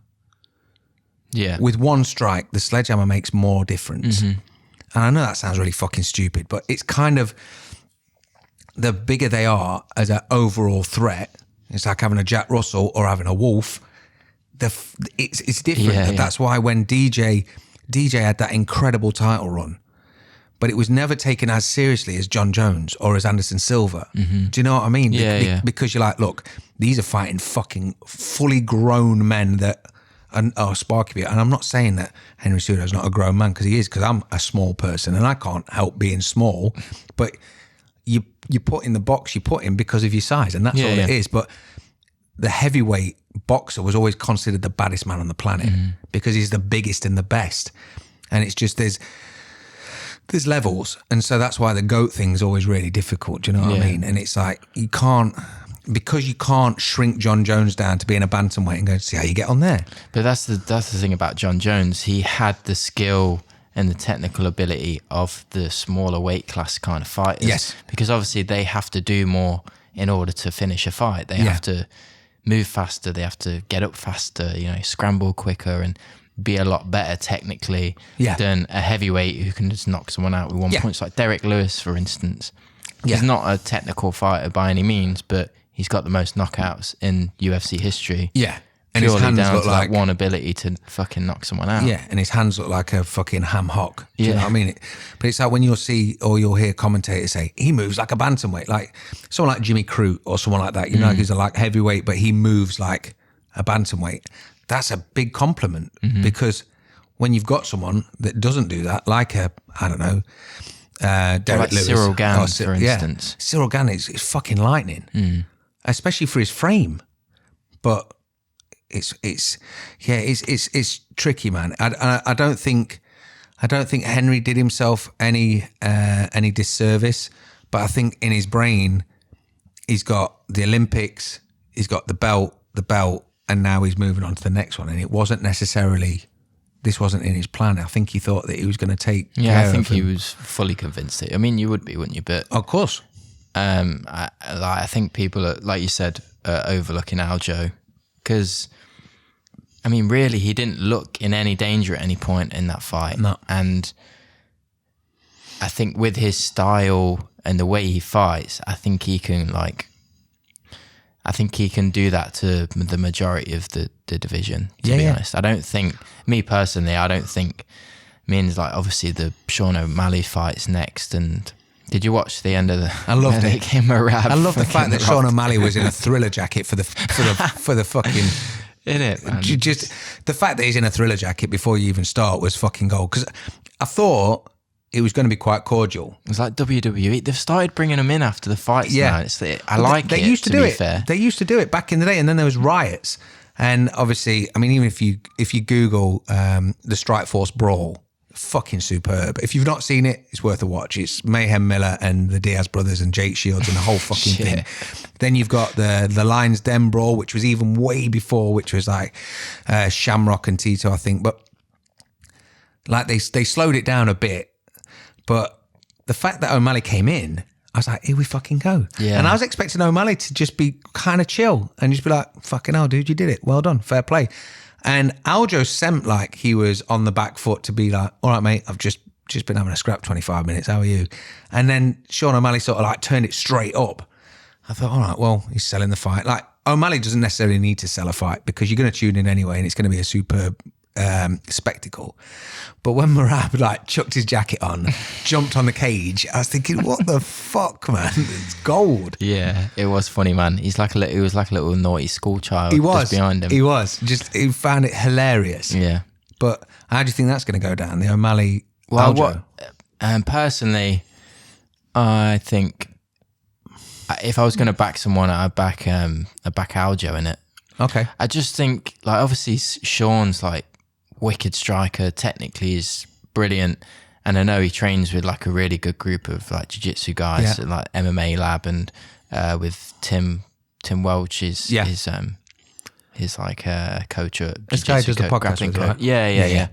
with one strike, the sledgehammer makes more difference. And I know that sounds really fucking stupid, but it's kind of, the bigger they are as an overall threat, it's like having a Jack Russell or having a wolf. It's different. That's why when DJ had that incredible title run, but it was never taken as seriously as John Jones or as Anderson Silva. Do you know what I mean? Because you're like, look, these are fighting fucking fully grown men that are sparky. And I'm not saying that Henry Cejudo is not a grown man, because he is, because I'm a small person and I can't help being small. But you put in the box you put in because of your size, and that's all it is. But the heavyweight boxer was always considered the baddest man on the planet because he's the biggest and the best. And it's just there's levels, and so that's why the GOAT thing is always really difficult. Do you know what I mean? And it's like you can't shrink John Jones down to being a bantamweight and go see how you get on there. But that's the thing about John Jones. He had the skill and the technical ability of the smaller weight class kind of fighters. Yes. Because obviously they have to do more in order to finish a fight. They have to move faster, they have to get up faster, you know, scramble quicker and be a lot better technically than a heavyweight who can just knock someone out with one punch. Like Derek Lewis, for instance. He's not a technical fighter by any means, but he's got the most knockouts in UFC history. Yeah. And purely his hands down look to like one ability to fucking knock someone out. Yeah, and his hands look like a fucking ham hock. Do you know what I mean? But it's like when you'll see or you'll hear commentators say, he moves like a bantamweight. Like someone like Jimmy Crute or someone like that, you know, he's a like heavyweight, but he moves like a bantamweight. That's a big compliment because when you've got someone that doesn't do that, like Derek like Lewis. Cyril Gane, for instance. Cyril Gane is fucking lightning, especially for his frame. But it's tricky, man. I don't think Henry did himself any disservice, but I think in his brain he's got the Olympics, he's got the belt, and now he's moving on to the next one. And it wasn't necessarily, this wasn't in his plan. I think he thought that he was going to take care I think of him. he was fully convinced it. I mean, you would be, wouldn't you? But of course, I think people are, like you said, overlooking Aljo, because I mean, really, he didn't look in any danger at any point in that fight. No. And I think with his style and the way he fights, I think he can do that to the majority of the division, to be honest. I don't think, me personally, means like obviously the Sean O'Malley fight's next. And did you watch the end of the? I loved it. I love the fact that Sean O'Malley was in a Thriller jacket for the fucking. In it, man. Just the fact that he's in a Thriller jacket before you even start was fucking gold. Because I thought it was going to be quite cordial. It's like WWE. They've started bringing him in after the fights now. They used to do it. Fair. They used to do it back in the day, and then there was riots. And obviously, I mean, even if you Google the Strikeforce Brawl, fucking superb. If you've not seen it, it's worth a watch. It's Mayhem Miller and the Diaz brothers and Jake Shields and the whole fucking thing. Then you've got the Lions Den Brawl, which was even way before, which was like Shamrock and Tito, I think. But like they slowed it down a bit. But the fact that O'Malley came in, I was like, here we fucking go. Yeah. And I was expecting O'Malley to just be kind of chill and just be like, fucking hell, dude, you did it. Well done. Fair play. And Aljo sent like he was on the back foot to be like, all right, mate, I've just been having a scrap 25 minutes. How are you? And then Sean O'Malley sort of like turned it straight up. I thought, all right, well, he's selling the fight. Like O'Malley doesn't necessarily need to sell a fight because you're going to tune in anyway, and it's going to be a superb spectacle. But when Merab like chucked his jacket on, jumped on the cage, I was thinking, what the fuck, man? It's gold. Yeah, it was funny, man. He was like a little naughty school child. He was just behind him. He found it hilarious. Yeah. But how do you think that's going to go down? The O'Malley Aljo? Personally, I think if I was going to back someone, I'd back Aljo in it. Okay. I just think, like, obviously Sean's like wicked striker, technically is brilliant, and I know he trains with like a really good group of like jiu-jitsu guys at like MMA Lab, and with Tim Welch is his like coach at this guy does the podcast grappling with, right? Yeah.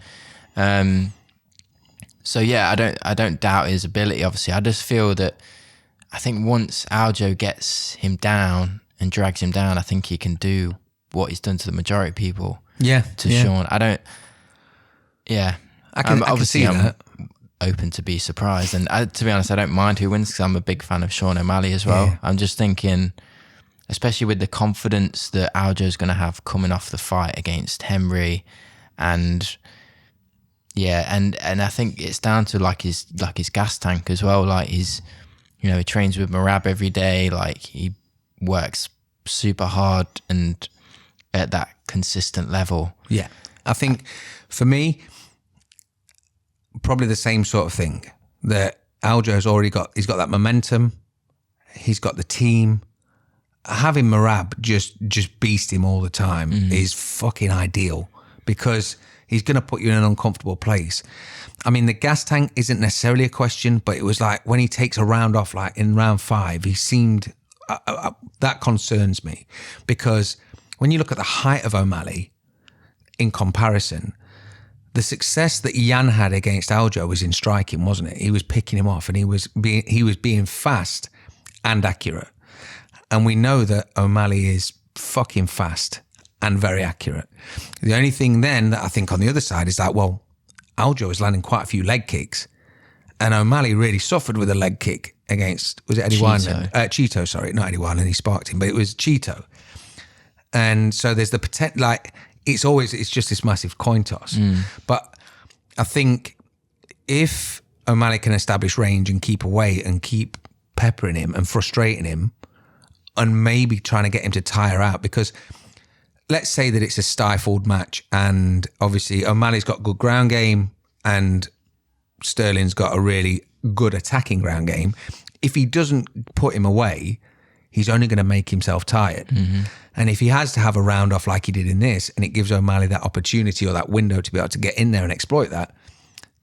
So yeah, I don't doubt his ability. Obviously, I just feel that I think once Aljo gets him down and drags him down, I think he can do what he's done to the majority of people. Yeah, Sean. I can see that. Open to be surprised, and to be honest, I don't mind who wins because I'm a big fan of Sean O'Malley as well. Yeah. I'm just thinking, especially with the confidence that Aljo's going to have coming off the fight against Henry, and I think it's down to like his gas tank as well. Like he trains with Merab every day. Like he works super hard and at that consistent level. Yeah, I think for me, probably the same sort of thing that Aljo's already got. He's got that momentum. He's got the team. Having Merab just beast him all the time is fucking ideal because he's going to put you in an uncomfortable place. I mean, the gas tank isn't necessarily a question, but it was like when he takes a round off, like in round 5, he seemed... that concerns me because when you look at the height of O'Malley in comparison, the success that Jan had against Aljo was in striking, wasn't it? He was picking him off and he was being fast and accurate. And we know that O'Malley is fucking fast and very accurate. The only thing then that I think on the other side is that, well, Aljo was landing quite a few leg kicks and O'Malley really suffered with a leg kick against, was it Eddie Wineland? Cheeto, sorry, not Eddie Wineland, he sparked him, but it was Cheeto. And so there's the potential, like, it's just this massive coin toss. But I think if O'Malley can establish range and keep away and keep peppering him and frustrating him and maybe trying to get him to tire out, because let's say that it's a stifled match and obviously O'Malley's got good ground game and Sterling's got a really good attacking ground game. If he doesn't put him away, he's only going to make himself tired. And if he has to have a round off like he did in this, and it gives O'Malley that opportunity or that window to be able to get in there and exploit that,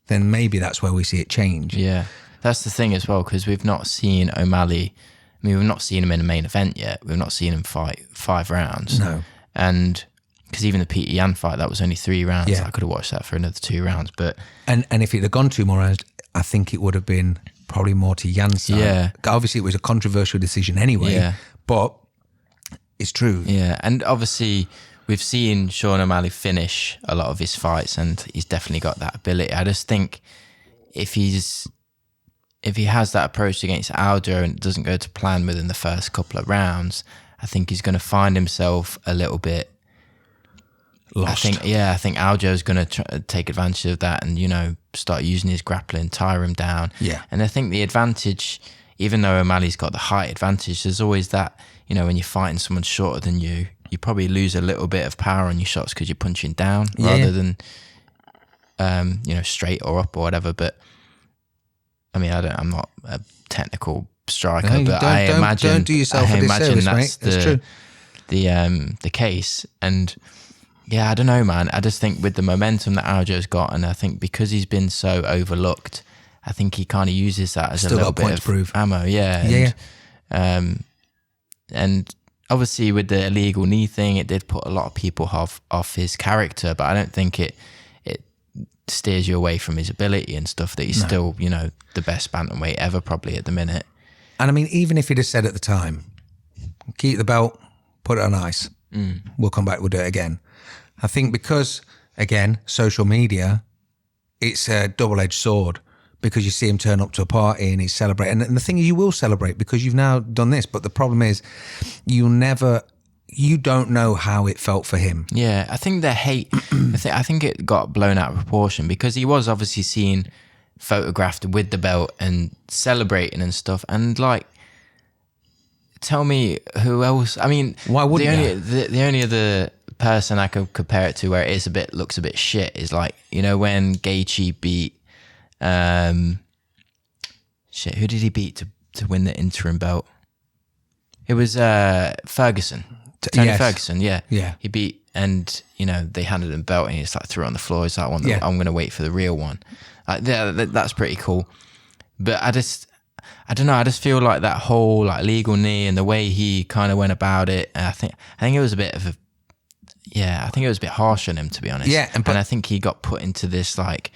then maybe that's where we see it change. Yeah, that's the thing as well, because we've not seen O'Malley, I mean, we've not seen him in a main event yet. We've not seen him fight 5 rounds. No. And because even the Peter Yan fight, that was only 3 rounds. Yeah. I could have watched that for another 2 rounds. But and if it had gone 2 more rounds, I think it would have been probably more to Jan's side. Yeah. Obviously, it was a controversial decision anyway, but it's true. Yeah, and obviously we've seen Sean O'Malley finish a lot of his fights and he's definitely got that ability. I just think if he has that approach against Aljo and it doesn't go to plan within the first couple of rounds, I think he's going to find himself a little bit lost. I think Aljo's going to take advantage of that and, start using his grappling, tire him down. Yeah. And I think the advantage, even though O'Malley's got the height advantage, there's always that, when you're fighting someone shorter than you, you probably lose a little bit of power on your shots because you're punching down rather than, straight or up or whatever. But I mean, I'm not a technical striker, but I imagine don't do yourself a disservice, that's true. The case. And yeah, I don't know, man. I just think with the momentum that Aljo's got, and I think because he's been so overlooked, I think he kind of uses that as a little bit of proof. Ammo. And obviously with the illegal knee thing, it did put a lot of people off his character, but I don't think it steers you away from his ability and stuff, that he's still, the best bantamweight ever probably at the minute. And I mean, even if he'd have said at the time, keep the belt, put it on ice, we'll come back, we'll do it again. I think because, again, social media, it's a double-edged sword, because you see him turn up to a party and he's celebrating. And the thing is, you will celebrate because you've now done this. But the problem is, you'll never you don't know how it felt for him. Yeah, I think the hate, I think it got blown out of proportion because he was obviously seen photographed with the belt and celebrating and stuff. And like, tell me who else? I mean, why wouldn't the only other person I could compare it to where it is looks a bit shit is like, you know, when Gaethje beat, who did he beat to win the interim belt? It was Ferguson. Tony Ferguson, yeah. He beat, and you know they handed him a belt, and he just like threw it on the floor. He's like, I'm going to wait for the real one. Like, that's pretty cool. But I don't know. I just feel like that whole like legal knee and the way he kind of went about it. I think it was a bit of I think it was a bit harsh on him, to be honest. Yeah, and I think he got put into this like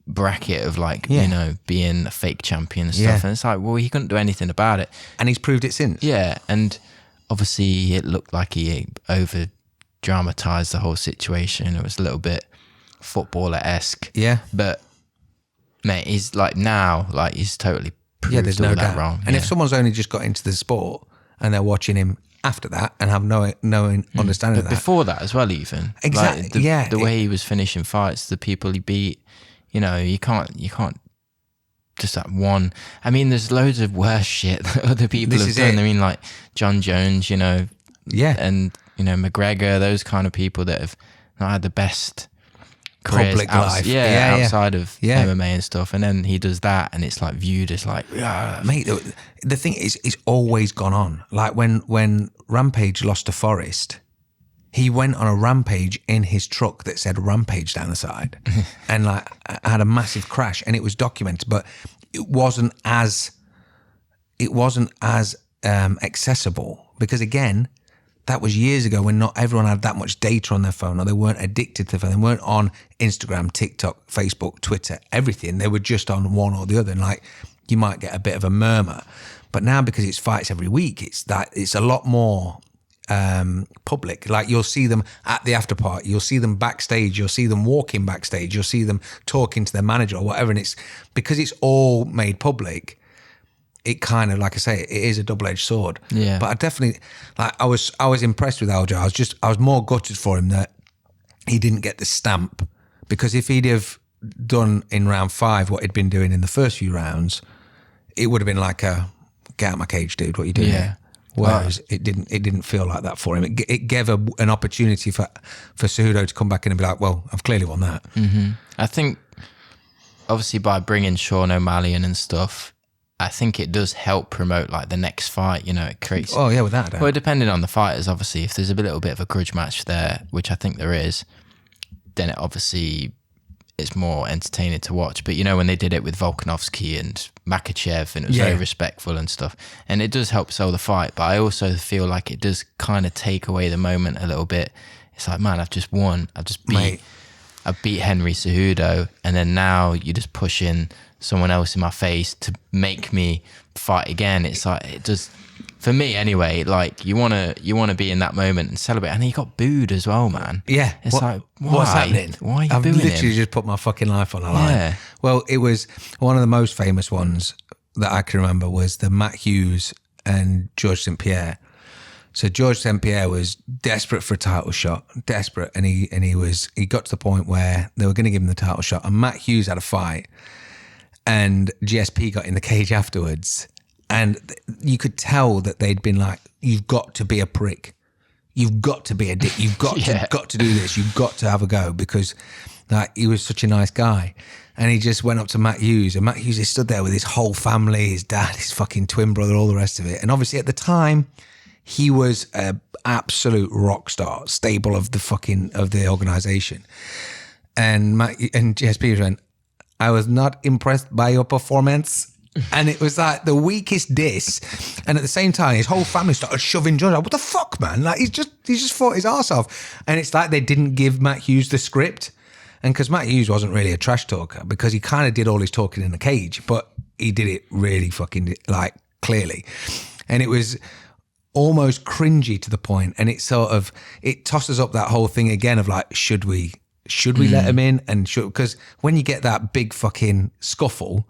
bracket of like you know being a fake champion and stuff. And it's like, well, he couldn't do anything about it, and he's proved it since. Yeah, and obviously it looked like he over dramatized the whole situation. It was a little bit footballer-esque. Yeah, but mate, he's like now, like he's totally proved there's all no that doubt. wrong. And if someone's only just got into the sport and they're watching him after that and have no understanding of that, before that as well, even exactly, like the way he was finishing fights, the people he beat, you know, you can't just that one. I mean, there's loads of worse shit that other people have done. I mean, like John Jones, you know, and you know McGregor, those kind of people that have not had the best careers public life, outside of MMA and stuff, and then he does that, and it's like viewed as like, mate. The thing is, it's always gone on. Like when Rampage lost to Forrest, he went on a rampage in his truck that said Rampage down the side, and like had a massive crash, and it was documented, but it wasn't as accessible because again, that was years ago when not everyone had that much data on their phone, or they weren't addicted to the phone. They weren't on Instagram, TikTok, Facebook, Twitter, everything. They were just on one or the other, and like you might get a bit of a murmur. But now because it's fights every week, it's a lot more public. Like you'll see them at the after party, you'll see them backstage, you'll see them walking backstage, you'll see them talking to their manager or whatever, and it's because it's all made public. It kind of, like I say, it is a double-edged sword. Yeah. But I definitely, like, I was impressed with Aljo. I was more gutted for him that he didn't get the stamp, because if he'd have done in round 5 what he'd been doing in the first few rounds, it would have been like a get out of my cage, dude. What are you doing here? Whereas it didn't feel like that for him. It gave an opportunity for Cejudo to come back in and be like, well, I've clearly won that. Mm-hmm. I think obviously by bringing Sean O'Malley in and stuff, I think it does help promote like the next fight. You know, it creates. Oh yeah, without doubt. Well, depending on the fighters, obviously, if there's a little bit of a grudge match there, which I think there is, then it obviously it's more entertaining to watch. But you know, when they did it with Volkanovski and Makhachev, and it was very respectful and stuff, and it does help sell the fight. But I also feel like it does kind of take away the moment a little bit. It's like, man, I've just won. I beat Henry Cejudo, and then now you just push in someone else in my face to make me fight again. It's like, it does, for me anyway, like you want to be in that moment and celebrate. And he got booed as well, man. Yeah. It's like, why? What's happening? Why are you I've booing literally him? just put my fucking life on the line. Yeah. Well, it was one of the most famous ones that I can remember was the Matt Hughes and George St. Pierre. So George St. Pierre was desperate for a title shot, desperate, and he got to the point where they were going to give him the title shot, and Matt Hughes had a fight, and GSP got in the cage afterwards, and you could tell that they'd been like, "You've got to be a prick, you've got to be a dick, you've got to do this, you've got to have a go," because like he was such a nice guy. And he just went up to Matt Hughes, and Matt Hughes is stood there with his whole family, his dad, his fucking twin brother, all the rest of it, and obviously at the time, he was an absolute rock star, staple of the organization. And GSP went, "I was not impressed by your performance." And it was like the weakest diss. And at the same time, his whole family started shoving George. Like, what the fuck, man? Like he's just fought his arse off. And it's like they didn't give Matt Hughes the script. And because Matt Hughes wasn't really a trash talker, because he kind of did all his talking in the cage, but he did it really fucking like clearly. And it was almost cringy to the point, and it tosses up that whole thing again of like, should we let him in? And because when you get that big fucking scuffle,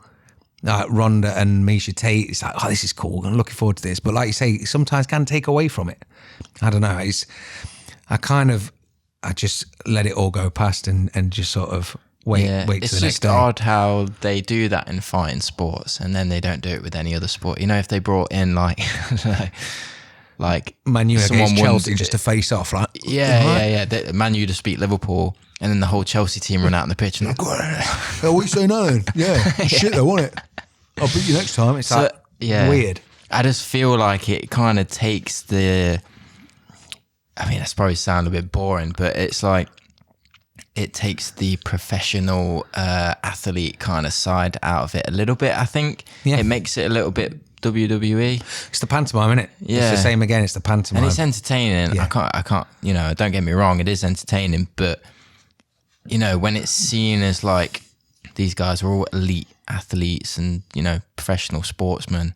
like Ronda and Misha Tate. It's like, oh, this is cool. I'm looking forward to this. But like you say, it sometimes can take away from it. I don't know. I just let it all go past and just sort of wait till the next day. It's just odd how they do that in fighting sports and then they don't do it with any other sport. You know, if they brought in like Man U against Chelsea just to face off, like Man U just beat Liverpool, and then the whole Chelsea team run out on the pitch and like, what you say now then? Yeah, shit, I want it. I'll beat you next time. It's like weird. I just feel like it kind of takes the. I mean, that's probably sound a bit boring, but it's like it takes the professional athlete kind of side out of it a little bit. I think it makes it a little bit WWE. It's the pantomime, isn't it? Yeah. It's the same again. It's the pantomime. And it's entertaining. Yeah. I can't, you know, don't get me wrong. It is entertaining, but you know, when it's seen as like these guys are all elite athletes and, you know, professional sportsmen,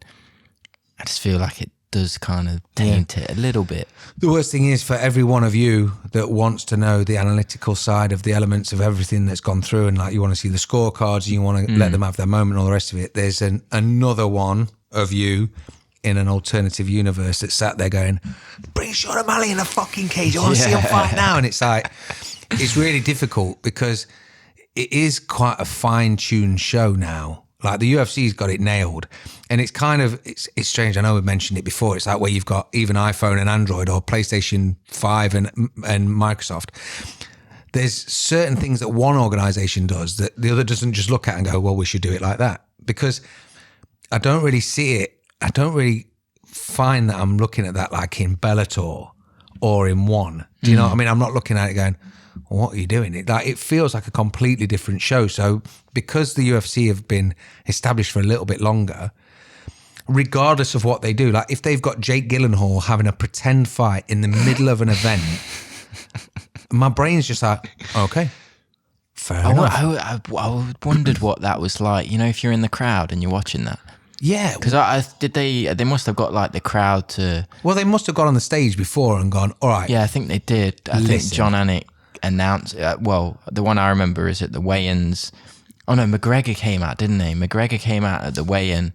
I just feel like it does kind of taint it a little bit. The worst thing is for every one of you that wants to know the analytical side of the elements of everything that's gone through, and like you want to see the scorecards and you want to let them have their moment and all the rest of it, there's another one of you in an alternative universe that sat there going, bring Sean O'Malley in a fucking cage, I want to see him fight now. And it's like, it's really difficult because it is quite a fine-tuned show now. Like the UFC's got it nailed, and it's kind of, it's strange. I know we've mentioned it before. It's like where you've got even iPhone and Android or PlayStation 5 and Microsoft. There's certain things that one organization does that the other doesn't just look at and go, well, we should do it like that. Because I don't really see it. I don't really find that I'm looking at that like in Bellator or in One. Do you know what I mean? I'm not looking at it going, what are you doing? It feels like a completely different show. So because the UFC have been established for a little bit longer, regardless of what they do, like if they've got Jake Gyllenhaal having a pretend fight in the middle of an event, my brain's just like, okay, fair enough. I wondered what that was like. You know, if you're in the crowd and you're watching that. Yeah. Because they must have got like the crowd to... Well, they must have got on the stage before and gone, all right. Yeah, I think they did. I think John Anik announced, the one I remember is at the weigh-ins. Oh no, McGregor came out, didn't he? McGregor came out at the weigh-in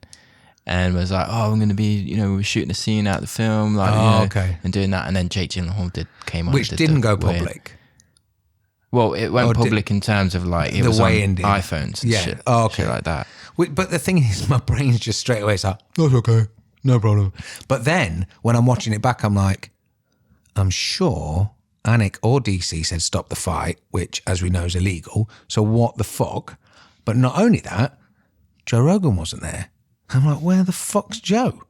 and was like, oh, I'm going to be, you know, we're shooting a scene out of the film. Like, okay. And doing that. And then Jake Gyllenhaal came on. Which didn't go public. Well, it went public in terms of like, it was on iPhones and shit, shit like that. But the thing is, my brain's just straight away, it's like, that's okay, no problem. But then, when I'm watching it back, I'm like, I'm sure Anik or DC said stop the fight, which, as we know, is illegal. So what the fuck? But not only that, Joe Rogan wasn't there. I'm like, where the fuck's Joe?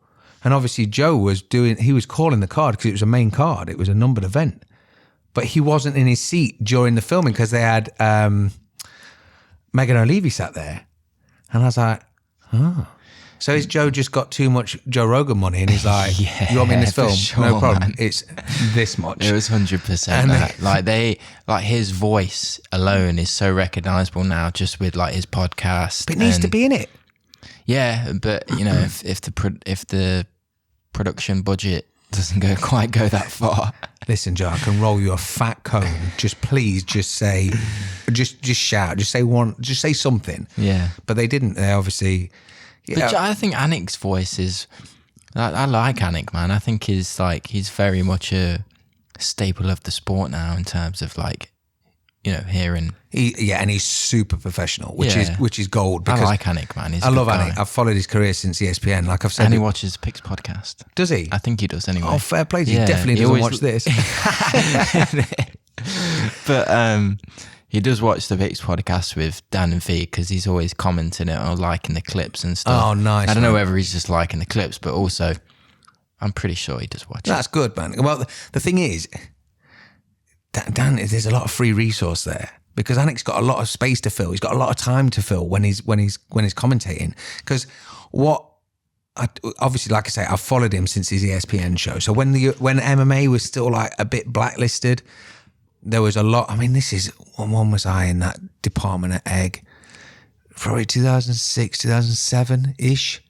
And obviously Joe he was calling the card because it was a main card. It was a numbered event. But he wasn't in his seat during the filming because they had Megan O'Leary sat there. And I was like, oh. So has Joe just got too much Joe Rogan money and he's like, you want me in this film? Sure, no problem. Man. It's this much. It was 100% that. Like his voice alone is so recognizable now just with like his podcast. But it needs to be in it. Yeah, but you know, if the production budget doesn't go that far. Listen, Joe, I can roll you a fat cone. Just please, just say, just shout, just say something. Yeah. But they didn't. They obviously. Yeah. But I think Anik's voice is. I like Anik, man. I think he's very much a staple of the sport now in terms of like, you know, hearing. And he's super professional, which is gold. Because I like Anik, man. I love Anik. I've followed his career since ESPN. Like I've said, and he watches Pix podcast. Does he? I think he does anyway. Oh, fair play. He definitely doesn't watch this. But he does watch the Pix podcast with Dan and V because he's always commenting it or liking the clips and stuff. Oh, nice. I don't know whether he's just liking the clips, but also I'm pretty sure he does watch it. That's good, man. Well, the thing is, Dan, there's a lot of free resource there. Because Anik's got a lot of space to fill. He's got a lot of time to fill when he's commentating. Because obviously, like I say, I've followed him since his ESPN show. So when MMA was still like a bit blacklisted, there was a lot. I mean, when was I in that department at Egg? Probably 2006, 2007-ish.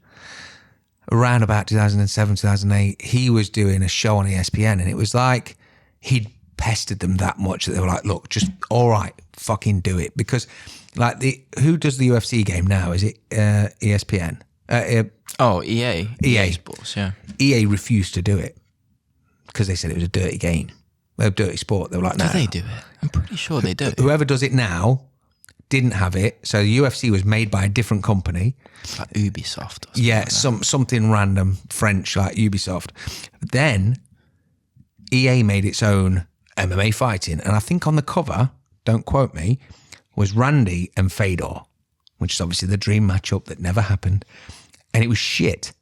Around about 2007, 2008, he was doing a show on ESPN, and it was like he'd pestered them that much that they were like, look, just all right, fucking do it. Because Like who does the UFC game now? Is it ESPN? EA Sports, yeah. EA refused to do it because they said it was a dirty game, a dirty sport. They were like, no. Do they do it? I'm pretty sure they do. Whoever does it now didn't have it. So the UFC was made by a different company. Like Ubisoft or something. Yeah, like that. something random, French, like Ubisoft. Then EA made its own MMA fighting. And I think on the cover, don't quote me, was Randy and Fedor, which is obviously the dream matchup that never happened. And it was shit.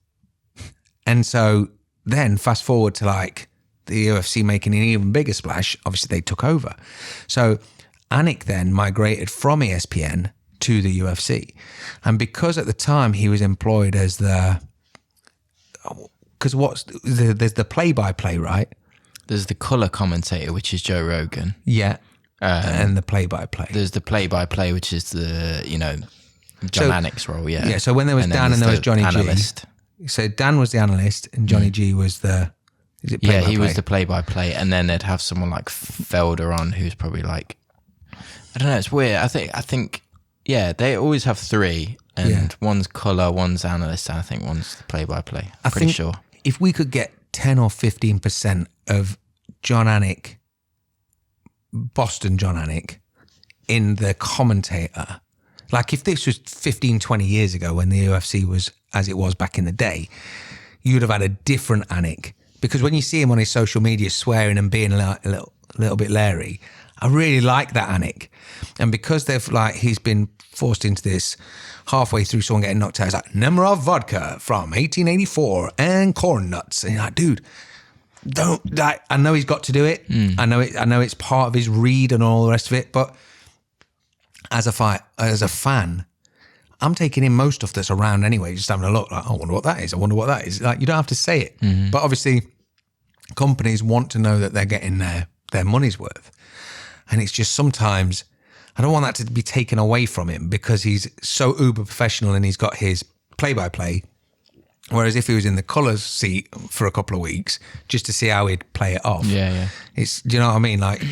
And so then fast forward to like the UFC making an even bigger splash, obviously they took over. So Anik then migrated from ESPN to the UFC. And because at the time he was employed as there's the play-by-play, right? There's the colour commentator, which is Joe Rogan. Yeah. And the play-by-play. There's the play-by-play, which is the, John Anik's role, yeah. Yeah, so when there was Dan and there was Johnny analyst. G. So Dan was the analyst and Johnny G was the... Is it play-by-play? Yeah, he was the play-by-play. And then they'd have someone like Felder on who's probably like... I don't know, it's weird. I think yeah, they always have three. And one's colour, one's analyst, and I think one's the play-by-play. I'm pretty sure. If we could get 10 or 15% of John Anik, Boston John Anik, in the commentator... Like if this was 15, 20 years ago when the UFC was as it was back in the day, you'd have had a different Anik. Because when you see him on his social media swearing and being a little bit leery, I really like that Anik. And because he's been forced into this halfway through someone getting knocked out, it's like Nemirov vodka from 1884 and corn nuts. And you're like, dude, I know he's got to do it. I know it's part of his read and all the rest of it, but as a fan, I'm taking in most stuff that's around anyway, just having a look, like, I wonder what that is. Like, you don't have to say it. Mm-hmm. But obviously, companies want to know that they're getting their money's worth. And it's just sometimes, I don't want that to be taken away from him because he's so uber professional and he's got his play-by-play. Whereas if he was in the colours seat for a couple of weeks, just to see how he'd play it off. Yeah. Do you know what I mean? Like...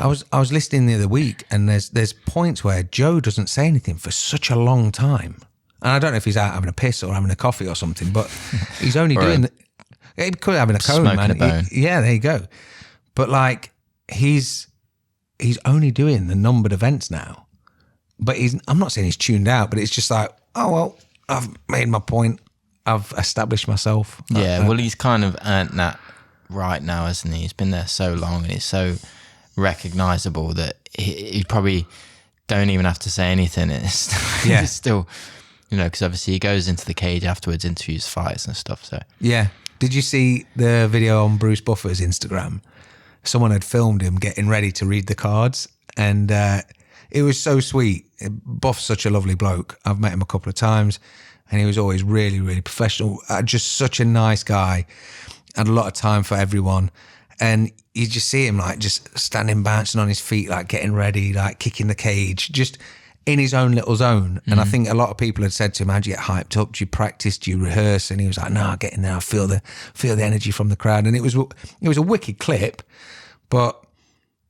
I was listening the other week and there's points where Joe doesn't say anything for such a long time. And I don't know if he's out having a piss or having a coffee or something, but he's only doing... He could have having a cone, man. A bone. Yeah, there you go. But like, he's only doing the numbered events now. But I'm not saying he's tuned out, but it's just like, oh, well, I've made my point. I've established myself. Yeah, well, he's kind of earned that right now, hasn't he? He's been there so long and he's so... recognisable that he probably don't even have to say anything. It's still, because obviously he goes into the cage afterwards, interviews fights and stuff. So yeah, did you see the video on Bruce Buffer's Instagram? Someone had filmed him getting ready to read the cards, and it was so sweet. Buff's such a lovely bloke. I've met him a couple of times, and he was always really, really professional. Just such a nice guy. Had a lot of time for everyone. And you just see him like just standing, bouncing on his feet, like getting ready, like kicking the cage, just in his own little zone. And I think a lot of people had said to him, how'd you get hyped up? Do you practice? Do you rehearse? And he was like, no, I get in there. I feel the energy from the crowd. And it was a wicked clip, but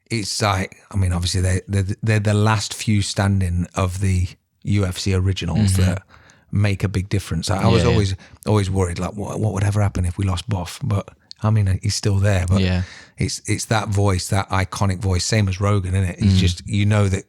it's like, I mean, obviously they're the last few standing of the UFC originals that make a big difference. I was always worried, like what would ever happen if we lost Buff? But I mean, he's still there, but it's that voice, that iconic voice, same as Rogan, isn't it? It's just, that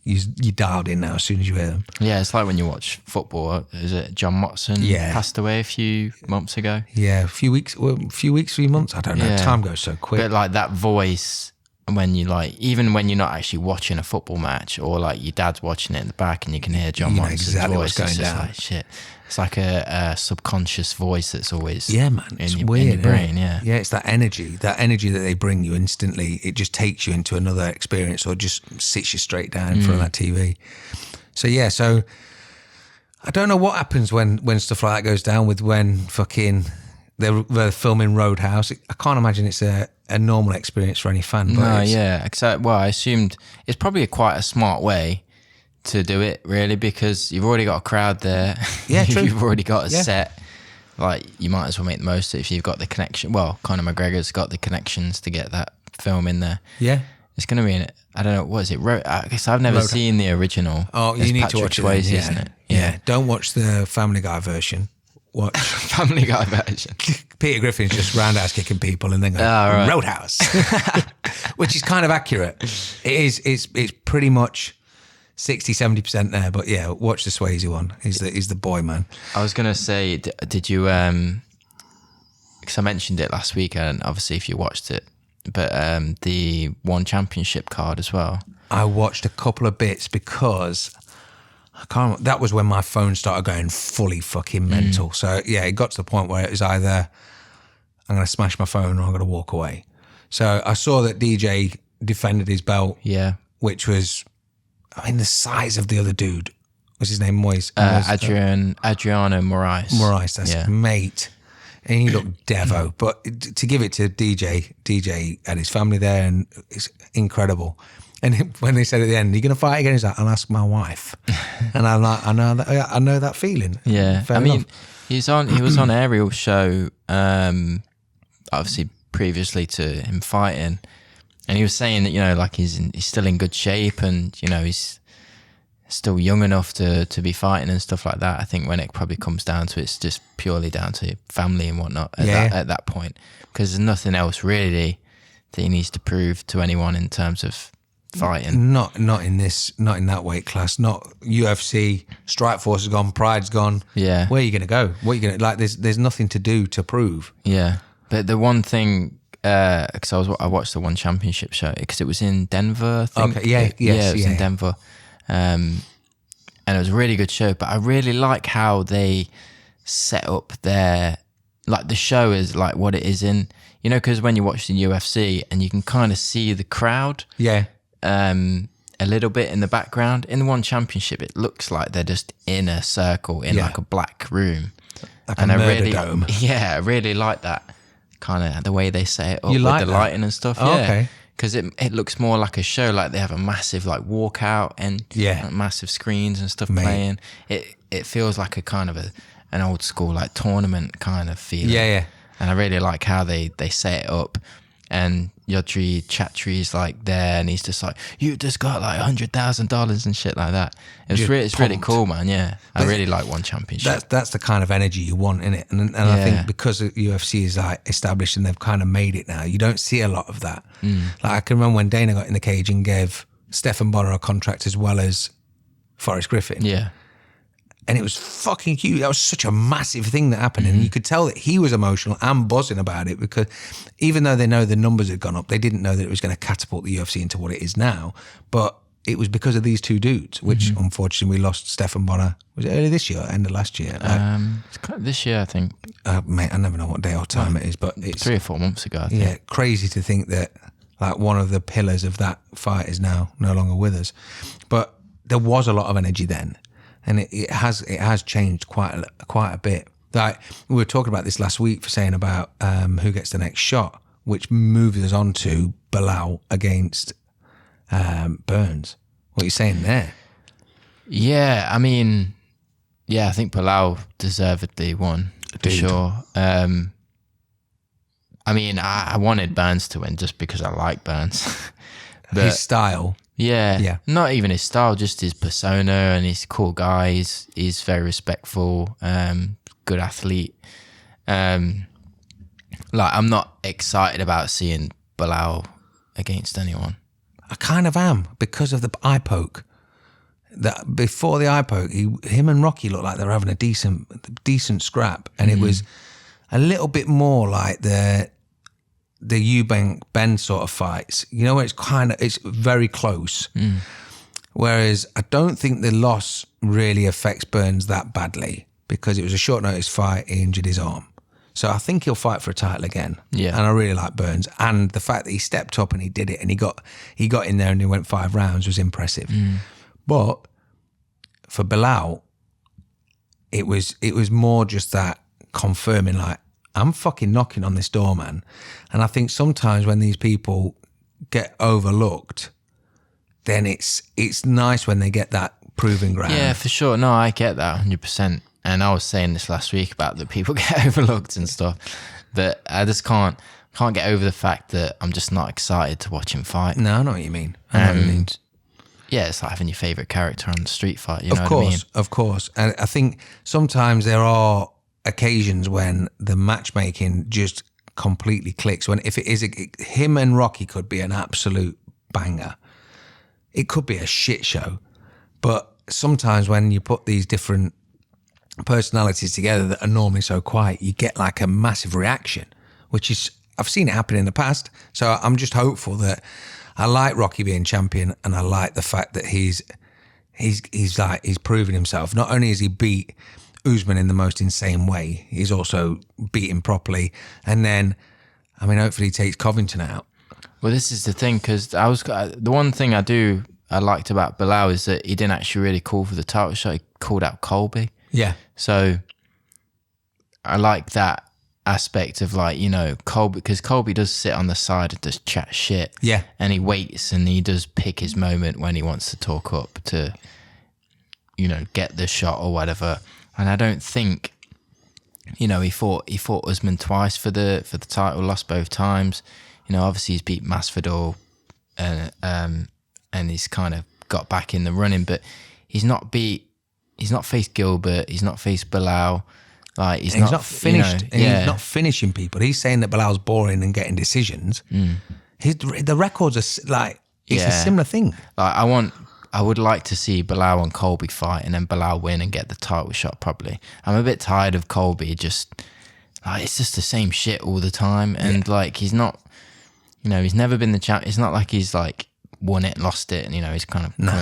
you're dialed in now as soon as you hear them. Yeah, it's like when you watch football. Is it John Motson passed away a few months ago? Yeah, a few months, I don't know. Time goes so quick. But like that voice, when you even when you're not actually watching a football match, or like your dad's watching it in the back and you can hear John Motson's exactly voice, what's going down. Like shit. It's like a subconscious voice that's always it's in weird, your brain. Yeah, it's that energy that they bring you instantly. It just takes you into another experience, or just sits you straight down in front of that TV. So I don't know what happens when stuff like that goes down. With when fucking they're filming Roadhouse, I can't imagine it's a normal experience for any fan. But I assumed it's probably quite a smart way to do it, really, because you've already got a crowd there. Yeah, true. You've already got a set. Like, you might as well make the most of it if you've got the connection. Well, Conor McGregor's got the connections to get that film in there. Yeah. It's going to be I don't know, what is it? I guess I've never seen the original. Oh, It's you need Patrick to watch Swayze, it then, isn't it? Yeah. Don't watch the Family Guy version. Watch Family Guy version. Peter Griffin's just roundhouse kicking people and then going, right. Roadhouse. Which is kind of accurate. It's pretty much 60-70% there, but yeah, watch the Swayze one. He's the boy, man. I was going to say, did you, because I mentioned it last week, and obviously if you watched it, but the One Championship card as well. I watched a couple of bits because I can't remember, that was when my phone started going fully fucking mental. So yeah, it got to the point where it was either I'm going to smash my phone or I'm going to walk away. So I saw that DJ defended his belt. Yeah. Which was, I mean, the size of the other dude. What's his name? Adriano Moraes. Moraes, that's mate. And he looked devo. But to give it to DJ and his family there, and it's incredible. And when they said at the end, "Are you going to fight again?" He's like, "I'll ask my wife." And I'm like, I know that feeling. Yeah, Fair I mean, enough. he was on Ariel's show, obviously previously to him fighting, and he was saying that, you know, like he's still in good shape, and you know he's still young enough to be fighting and stuff like that. I think when it probably comes down to it's just purely down to family and whatnot at that point, because there's nothing else really that he needs to prove to anyone in terms of fighting. Not in that weight class. Not UFC. Strikeforce has gone. Pride's gone. Yeah. Where are you going to go? What are you going to like? There's nothing to do to prove. Yeah, but the one thing, because I watched the One Championship show because it was in Denver. I think. Okay. Yeah. It was in Denver, and it was a really good show. But I really like how they set up the show is like what it is in. You know, because when you watch the UFC and you can kind of see the crowd. Yeah. A little bit in the background. In the One Championship, it looks like they're just in a circle in like a black room. Like a murder dome. Yeah, I really like that kind of the way they set it up You with like the that? lighting and stuff. Oh, yeah. okay. Because it looks more like a show, like they have a massive like walkout and like, massive screens and stuff playing. It feels like a kind of an old school like tournament kind of feeling. Yeah. And I really like how they set it up. And Yodri Chatri's like there, and he's just like, "You just got like $100,000 and shit like that." It's really cool, man. Yeah, I really like One Championship. That's the kind of energy you want in it, and I think because UFC is like established and they've kind of made it now, you don't see a lot of that. Like I can remember when Dana got in the cage and gave Stephan Bonner a contract as well as Forrest Griffin. Yeah. And it was fucking huge. That was such a massive thing that happened. And you could tell that he was emotional and buzzing about it, because even though they know the numbers had gone up, they didn't know that it was going to catapult the UFC into what it is now. But it was because of these two dudes, which unfortunately we lost Stephan Bonner. Was it early this year or end of last year? It's kind of this year, I think. Mate, I never know what day or time it is, but it's 3 or 4 months ago, I think. Yeah, crazy to think that like one of the pillars of that fight is now no longer with us. But there was a lot of energy then. And it has changed quite a bit. Like we were talking about this last week for saying about who gets the next shot, which moves us on to Belal against Burns. What are you saying there? Yeah, I mean, I think Belal deservedly won for sure. I mean, I wanted Burns to win just because I like Burns. But his style. Yeah. Not even his style, just his persona, and he's a cool guy. He's very respectful, good athlete. I'm not excited about seeing Belal against anyone. I kind of am because of the eye poke. That before the eye poke, him and Rocky looked like they were having a decent scrap, and it was a little bit more like the Eubank Ben sort of fights, you know, where it's very close. Whereas I don't think the loss really affects Burns that badly, because it was a short notice fight. He injured his arm, so I think he'll fight for a title again. Yeah, and I really like Burns, and the fact that he stepped up and he did it, and he got in there and he went 5 rounds was impressive. But for Belal, it was more just that confirming, like, I'm fucking knocking on this door, man. And I think sometimes when these people get overlooked, then it's nice when they get that proving ground. Yeah, for sure. No, I get that 100%. And I was saying this last week about that people get overlooked and stuff. But I just can't can't get over the fact that I'm just not excited to watch him fight. No, I know what you mean. I know what you mean. Yeah, it's like having your favourite character on the street fight. You know Of what I mean? course, of course. And I think sometimes there are occasions when the matchmaking just completely clicks. When if it is him and Rocky could be an absolute banger. It could be a shit show, but sometimes when you put these different personalities together that are normally so quiet, you get like a massive reaction, which is, I've seen it happen in the past. So I'm just hopeful that I like Rocky being champion, and I like the fact that he's proven himself. Not only has he beat Usman in the most insane way, he's also beat him properly. And then, I mean, hopefully he takes Covington out. Well, this is the thing, because the one thing I liked about Bilal is that he didn't actually really call for the title shot. He called out Colby. Yeah. So I like that aspect of, like, you know, Colby, because Colby does sit on the side and does chat shit. Yeah. And he waits and he does pick his moment when he wants to talk up to, you know, get the shot or whatever. And I don't think, you know, he fought Usman twice for the title, lost both times. You know, obviously he's beat Masvidal, and he's kind of got back in the running, but he's not faced Gilbert, he's not faced Bilal. Like he's not finished. You know, He's not finishing people. He's saying that Bilal's boring and getting decisions. The records are like, it's a similar thing. Like I would like to see Bilal and Colby fight, and then Bilal win and get the title shot probably. I'm a bit tired of Colby just, like, it's just the same shit all the time. And like, he's not, you know, he's never been the champ. It's not like he's like won it, lost it. And, you know, he's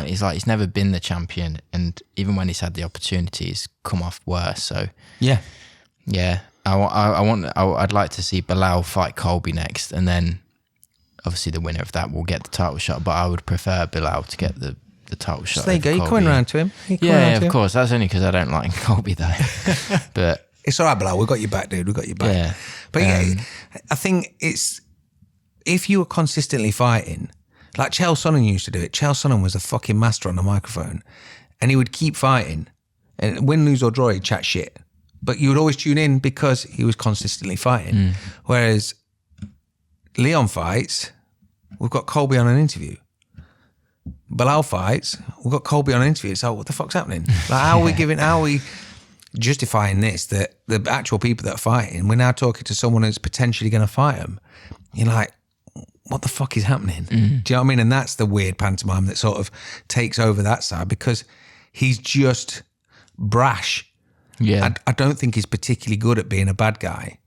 he's like, he's never been the champion. And even when he's had the opportunity, he's come off worse. So yeah. I'd like to see Bilal fight Colby next. And then obviously the winner of that will get the title shot. But I would prefer Bilal to get the title shot. So there you go. You're coming round to him. Yeah, of course. That's only because I don't like Colby though. But it's all right, Bilal. We've got your back, dude. We've got your back. Yeah. But I think it's, if you were consistently fighting, like Chael Sonnen used to do it. Chael Sonnen was a fucking master on the microphone, and he would keep fighting, and win, lose or draw, he'd chat shit. But you would always tune in because he was consistently fighting. Whereas Leon fights, we've got Colby on an interview. Bilal fights, we've got Colby on an interview. It's like, what the fuck's happening? Like, how are we justifying this, that the actual people that are fighting, we're now talking to someone who's potentially going to fight them? You're like, what the fuck is happening? Do you know what I mean? And that's the weird pantomime that sort of takes over that side, because he's just brash. yeah, I don't think he's particularly good at being a bad guy.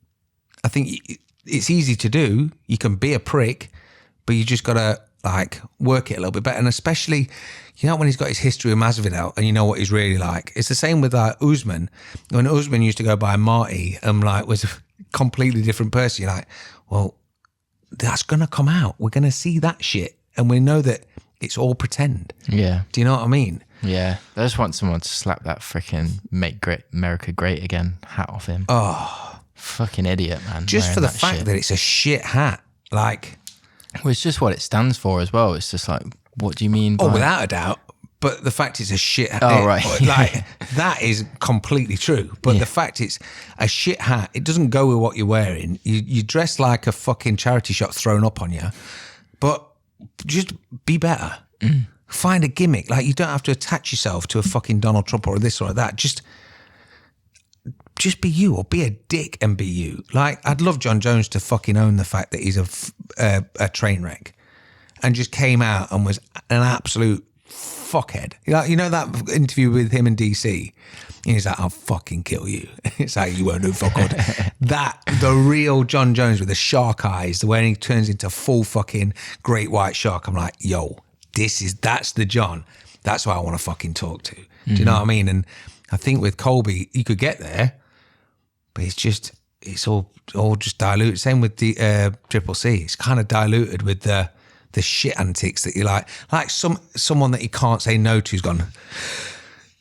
I think it's easy to do. You can be a prick, but you just got to like work it a little bit better. And especially, you know, when he's got his history of Masvidal and you know what he's really like. It's the same with Usman. When Usman used to go by Marty and like was a completely different person, you're like, well, that's going to come out. We're going to see that shit. And we know that it's all pretend. yeah. Do you know what I mean? Yeah, I just want someone to slap that freaking "Make Great America Great Again" hat off him. Oh, fucking idiot, man! just for the wearing fact shit. that it's a shit hat. Like, Well, it's just what it stands for as well. It's just like, what do you mean by... oh, without a doubt. But the fact it's a shit hat, Oh, right. like that is completely true. But the fact it's a shit hat, it doesn't go with what you're wearing. You dress like a fucking charity shot thrown up on you. But just be better. Find a gimmick. Like, you don't have to attach yourself to a fucking Donald Trump or this or that. Just be you, or be a dick and be you. Like, I'd love John Jones to fucking own the fact that he's a train wreck, and just came out and was an absolute fuckhead. You know that interview with him in DC? And he's like, I'll fucking kill you. It's like, you won't do fuck all. The real John Jones with the shark eyes, the way he turns into full fucking great white shark. I'm like, yo, that's the John. That's what I want to fucking talk to. Do you know what I mean? And I think with Colby, you could get there, but it's all just diluted. Same with the Triple C. It's kind of diluted with the shit antics that you like someone that you can't say no to who's gone,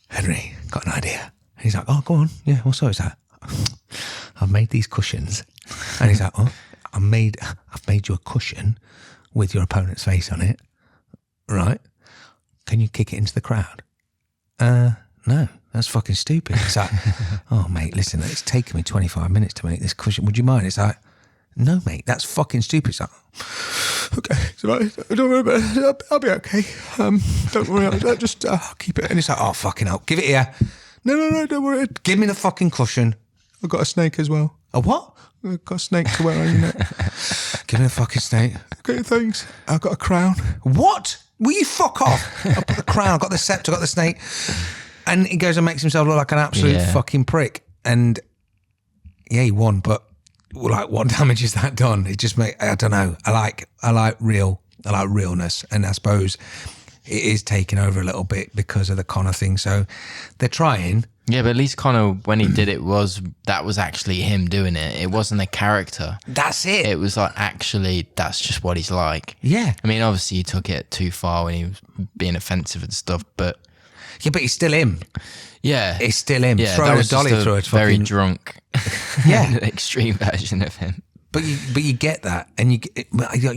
Henry, got an idea. And he's like, oh, go on. Yeah, what's up? It's like, I've made these cushions. And he's like, oh, I've made you a cushion with your opponent's face on it. Right? Can you kick it into the crowd? No, that's fucking stupid. It's like, oh, mate, listen, it's taken me 25 minutes to make this cushion. Would you mind? It's like, No, mate, that's fucking stupid. It's like, okay, it's all right. Don't worry about it. I'll be okay. Don't worry. I'll just keep it. And it's like, oh, fucking hell. Give it here. No, don't worry. Give me the fucking cushion. I've got a snake as well. A what? I've got a snake to wear on your neck. Give me the fucking snake. Okay, thanks. I've got a crown. What? Will you fuck off? I've got the crown, I've got the scepter, I've got the snake. And he goes and makes himself look like an absolute fucking prick. And yeah, he won, but like, what damage is that done? It just I don't know. I like realness, and I suppose it is taking over a little bit because of the Conor thing. So they're trying. Yeah, but at least Conor, when he did it, that was actually him doing it. It wasn't a character. That's it. It was like, actually, that's just what he's like. Yeah. I mean, obviously, he took it too far when he was being offensive and stuff, but... Yeah, but he's still him. Yeah. It's still him. Yeah, throwing that was a dolly just through a very fucking... drunk, yeah, extreme version of him. But you get that, and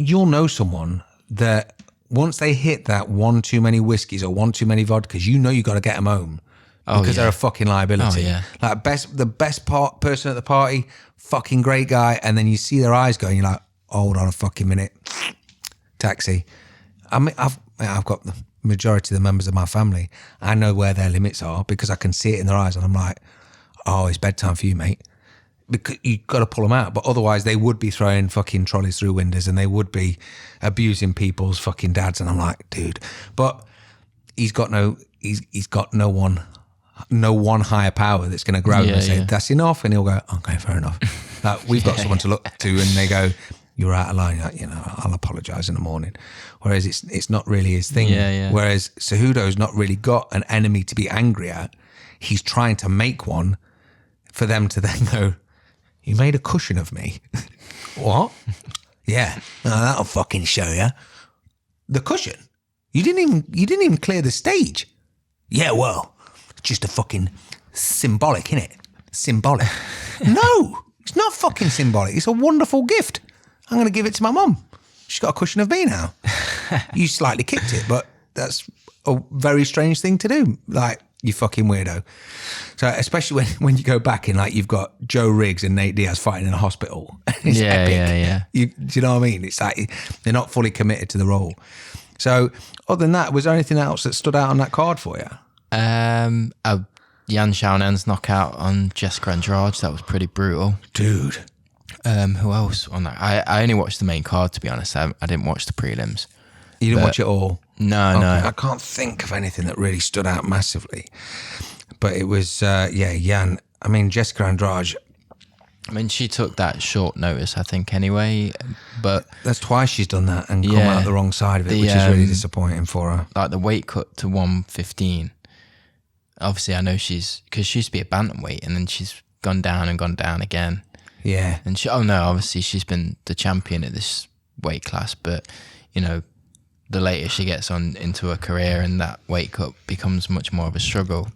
you'll know someone that once they hit that one too many whiskeys or one too many vodkas, you know you got to get them home. Because they're a fucking liability. Oh, yeah. Like the best person at the party, fucking great guy, and then you see their eyes going, you're like, hold on a fucking minute. Taxi. I mean, I've got the majority of the members of my family. I know where their limits are because I can see it in their eyes, and I'm like, oh, it's bedtime for you, mate. Because you've got to pull them out, but otherwise they would be throwing fucking trolleys through windows and they would be abusing people's fucking dads, and I'm like, dude. But he's got no one higher power that's going to grab him and say, that's enough. And he'll go, okay, fair enough. Like, we've got someone to look to, and they go, you're out of line. Like, I'll apologize in the morning. Whereas it's not really his thing. Yeah. Whereas Cejudo's not really got an enemy to be angry at. He's trying to make one for them to then go, you made a cushion of me. What? Yeah. Oh, that'll fucking show you. The cushion? You didn't even clear the stage. Yeah, well, just a fucking symbolic, innit? Symbolic. No, it's not fucking symbolic. It's a wonderful gift. I'm going to give it to my mum. She's got a cushion of me now. You slightly kicked it, but that's a very strange thing to do. Like, you fucking weirdo. So especially when you go back and like you've got Joe Riggs and Nate Diaz fighting in a do you know what I mean? It's like they're not fully committed to the role. So other than that, was there anything else that stood out on that card for you? Yan Xiaonen's knockout on Jessica Andrade, that was pretty brutal. Dude. Who else on that? I only watched the main card, to be honest. I didn't watch the prelims. You didn't watch it all? No. I can't think of anything that really stood out massively. But it was, Yan. I mean, Jessica Andrade. I mean, she took that short notice, I think, anyway. But that's twice she's done that and come out the wrong side of it, which is really disappointing for her. Like the weight cut to 115. Obviously, I know because she used to be a bantamweight, and then she's gone down again. Yeah. And obviously she's been the champion at this weight class, but the later she gets on into her career, and that weight cut becomes much more of a struggle.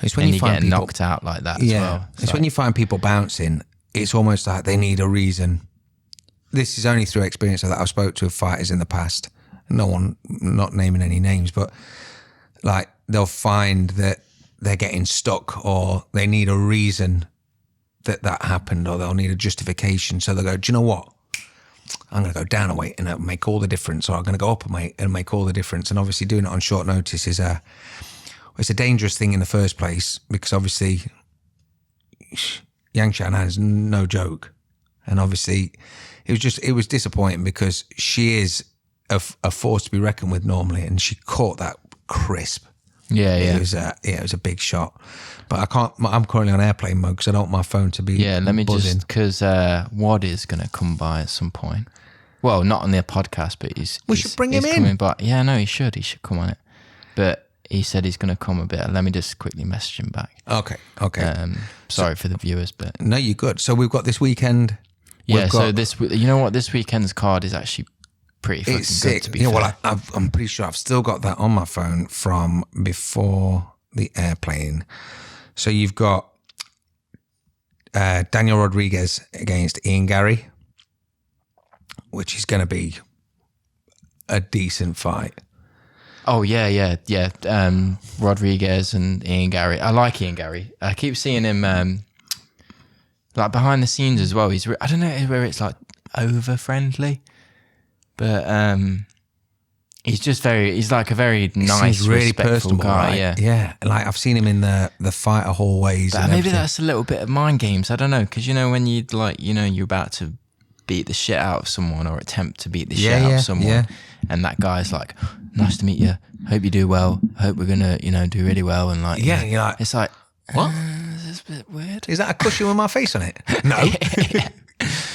It's when you get find people knocked out like that as well. It's when you find people bouncing, it's almost like they need a reason. This is only through experience that I've spoke to fighters in the past. Not naming any names, but like they'll find that they're getting stuck, or they need a reason that happened, or they'll need a justification. So they'll go, do you know what? I'm going to go down a weight and it'll make all the difference, or I'm going to go up a weight and make all the difference. And obviously doing it on short notice is it's a dangerous thing in the first place, because obviously Yang Xiaonan is no joke. And obviously it was disappointing because she is a force to be reckoned with normally, and she caught that crisp. Yeah. It was a big shot. But I'm currently on airplane mode because I don't want my phone to be let me buzzing. because Wad is going to come by at some point. Well, not on the podcast, but we should bring him in. Coming by. Yeah, no, he should come on it. But he said he's going to come a bit. Let me just quickly message him back. Okay. Sorry for the viewers, but... No, you're good. So we've got this weekend. Yeah, so this weekend's card is actually pretty fucking good, to be fair. Well, I'm pretty sure I've still got that on my phone from before the airplane. So you've got Daniel Rodriguez against Ian Gary, which is going to be a decent fight. Oh, yeah. Rodriguez and Ian Gary. I like Ian Gary. I keep seeing him like behind the scenes as well. I don't know where it's like over friendly, but he's like a very nice, Seems really respectful personable guy. right? Yeah, like I've seen him in the fighter hallways. But and maybe everything. that's a little bit of mind games. I don't know, because when you you're about to beat the shit out of someone or attempt to beat the shit out of someone, and that guy's like, "Nice to meet you. Hope you do well. Hope we're gonna do really well." And like, Yeah, you're like, it's like, what? This is a bit weird. Is that a cushion with my face on it? No.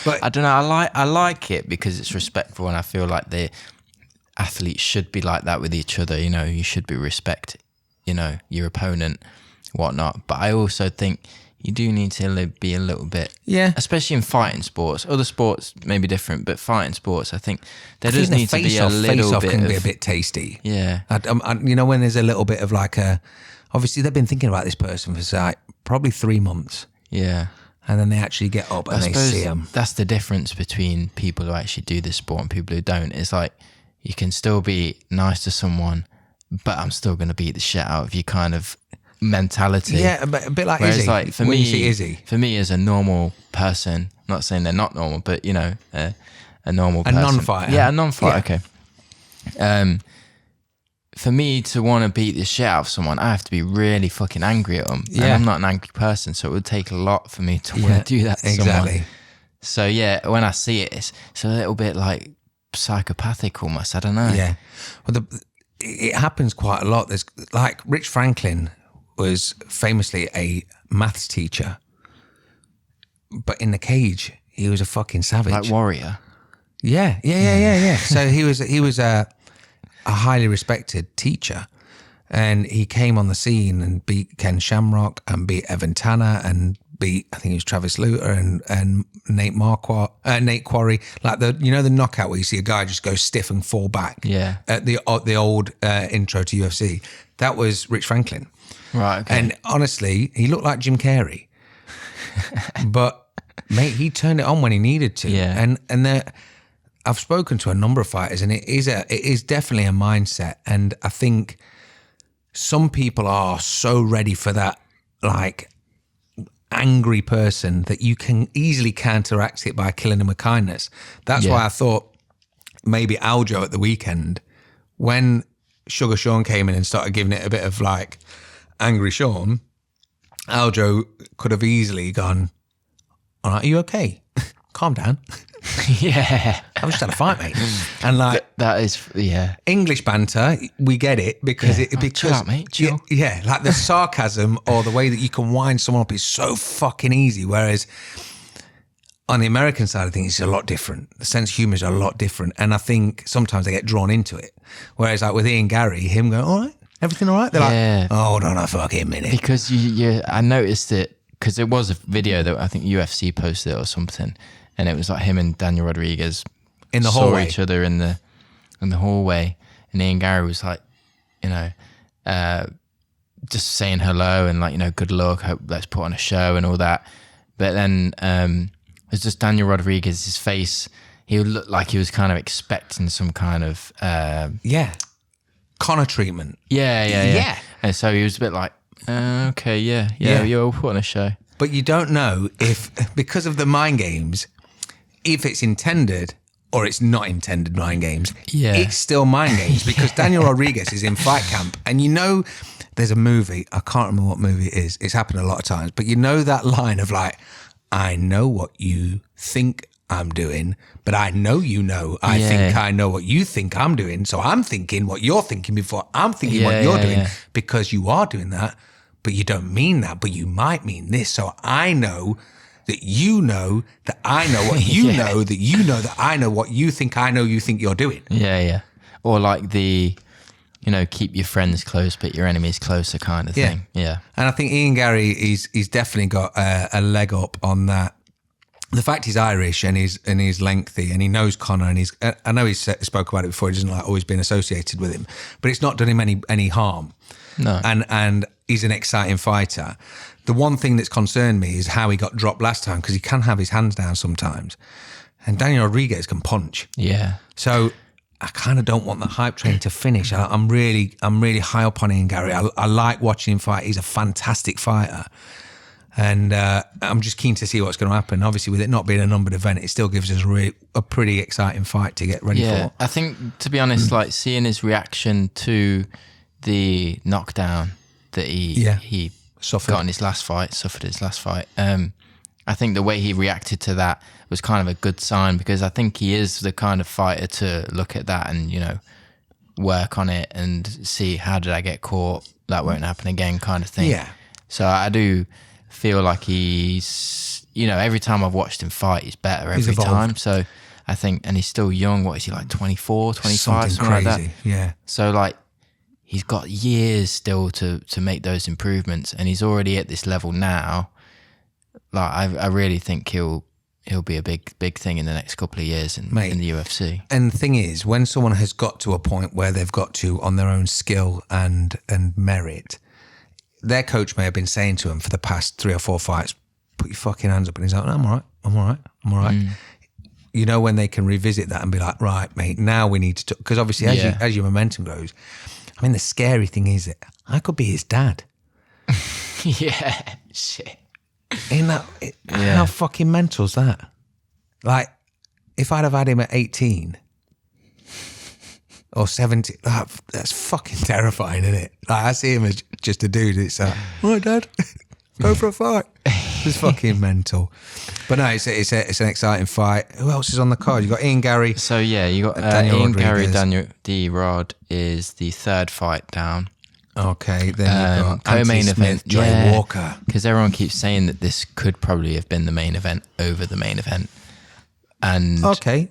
But I don't know. I like it because it's respectful, and I feel like the athletes should be like that with each other. You should be respect, your opponent, whatnot. But I also think you do need to be a little bit, especially in fighting sports. Other sports may be different, but fighting sports, I think there does need to be a little bit. Can be a bit tasty. Yeah. When there's a little bit of like obviously they've been thinking about this person for like probably 3 months. Yeah. And then they actually get up and they see them. That's the difference between people who actually do this sport and people who don't. It's like you can still be nice to someone, but I'm still going to beat the shit out of you kind of mentality. Yeah, a bit like Whereas Izzy. like for when me, you see Izzy. For me as a normal person, not saying they're not normal, but a normal person. A non-fighter. Yeah, a non-fighter, okay. For me to want to beat the shit out of someone, I have to be really fucking angry at them. Yeah. And I'm not an angry person, so it would take a lot for me to want to do that to someone. So yeah, when I see it, it's a little bit like psychopathic almost. I don't know. Yeah. Well, it happens quite a lot. There's like Rich Franklin was famously a maths teacher, but in the cage, he was a fucking savage. Like Warrior. Yeah. So he was a highly respected teacher, and he came on the scene and beat Ken Shamrock and beat Evan Tanner and beat, I think it was Travis Luter and Nate Quarry, like the knockout where you see a guy just go stiff and fall back. Yeah. At the old intro to UFC, that was Rich Franklin. Right. Okay. And honestly, he looked like Jim Carrey, but mate, he turned it on when he needed to. Yeah. And I've spoken to a number of fighters, and it is definitely a mindset. And I think some people are so ready for that, like, angry person that you can easily counteract it by killing them with kindness. That's why I thought maybe Aljo at the weekend, when Sugar Sean came in and started giving it a bit of like angry Sean, Aljo could have easily gone, "All right, are you okay? Calm down." Yeah. I'm just trying to fight, mate. And like that is, yeah. English banter, we get it because chill out, mate. Chill. Yeah, like the sarcasm or the way that you can wind someone up is so fucking easy. Whereas on the American side of things, it's a lot different. The sense of humour is a lot different, and I think sometimes they get drawn into it. Whereas like with Ian Gary, him going, "All right, everything all right?" They're like, "Oh, hold on a fucking minute." Because I noticed it because it was a video that I think UFC posted or something. And it was like him and Daniel Rodriguez in the saw hallway. each other in the hallway, and Ian Gary was like, just saying hello and like, good luck, hope let's put on a show and all that. But then it was just Daniel Rodriguez, his face, he looked like he was kind of expecting some kind of Connor treatment. Yeah. And so he was a bit like, okay, yeah, we'll put on a show. But you don't know if, because of the mind games, if it's intended or it's not intended mind games. Yeah. It's still mind games because Daniel Rodriguez is in fight camp, and there's a movie, I can't remember what movie it is, it's happened a lot of times, but that line of like, "I know what you think I'm doing, but I know I think I know what you think I'm doing, so I'm thinking what you're thinking before I'm thinking what you're doing, because you are doing that, but you don't mean that, but you might mean this, so I know that you know that I know what you know that you know that I know what you think I know you think you're doing." Yeah. Or like the, keep your friends close but your enemies closer kind of thing. Yeah. And I think Ian Gary, he's definitely got a leg up on that. The fact he's Irish and he's lengthy and he knows Connor, and I know he's spoke about it before, he doesn't like always been associated with him, but it's not done him any harm. No. And he's an exciting fighter. The one thing that's concerned me is how he got dropped last time, because he can have his hands down sometimes. And Daniel Rodriguez can punch. Yeah. So I kind of don't want the hype train to finish. I'm really high up on Ian Gary. I like watching him fight. He's a fantastic fighter. And I'm just keen to see what's going to happen. Obviously, with it not being a numbered event, it still gives us a pretty exciting fight to get ready for. I think, to be honest, like seeing his reaction to the knockdown that he suffered in his last fight, I think the way he reacted to that was kind of a good sign, because I think he is the kind of fighter to look at that and, you know, work on it and see, how did I get caught? That won't happen again, kind of thing. Yeah. So I do feel like he's, you know, every time I've watched him fight, he's better every time. So I think, and he's still young. What is he, like 24, 25, something crazy. like that? Yeah. So like, he's got years still to make those improvements, and he's already at this level now. Like I really think he'll be a big thing in the next couple of years in the UFC. And the thing is, when someone has got to a point where they've got to, on their own skill and merit, their coach may have been saying to him for the past 3 or 4 fights, put your fucking hands up, and he's like, I'm all right. You know, when they can revisit that and be like, right, mate, now we need to, because obviously as your momentum grows, I mean, the scary thing is that I could be his dad. Yeah, shit. Ain't that, how fucking mental is that? Like, if I'd have had him at 18 or 17, that's fucking terrifying, isn't it? Like, I see him as just a dude. It's like, all right, Dad, go for a fight. It's fucking mental. But no, it's an exciting fight. Who else is on the card? You got Ian Gary. So yeah, you got Ian Gary. Daniel D. Rod is the third fight down. Okay, then you've got co-main event, Johnny Walker. Because everyone keeps saying that this could probably have been the main event over the main event. And okay,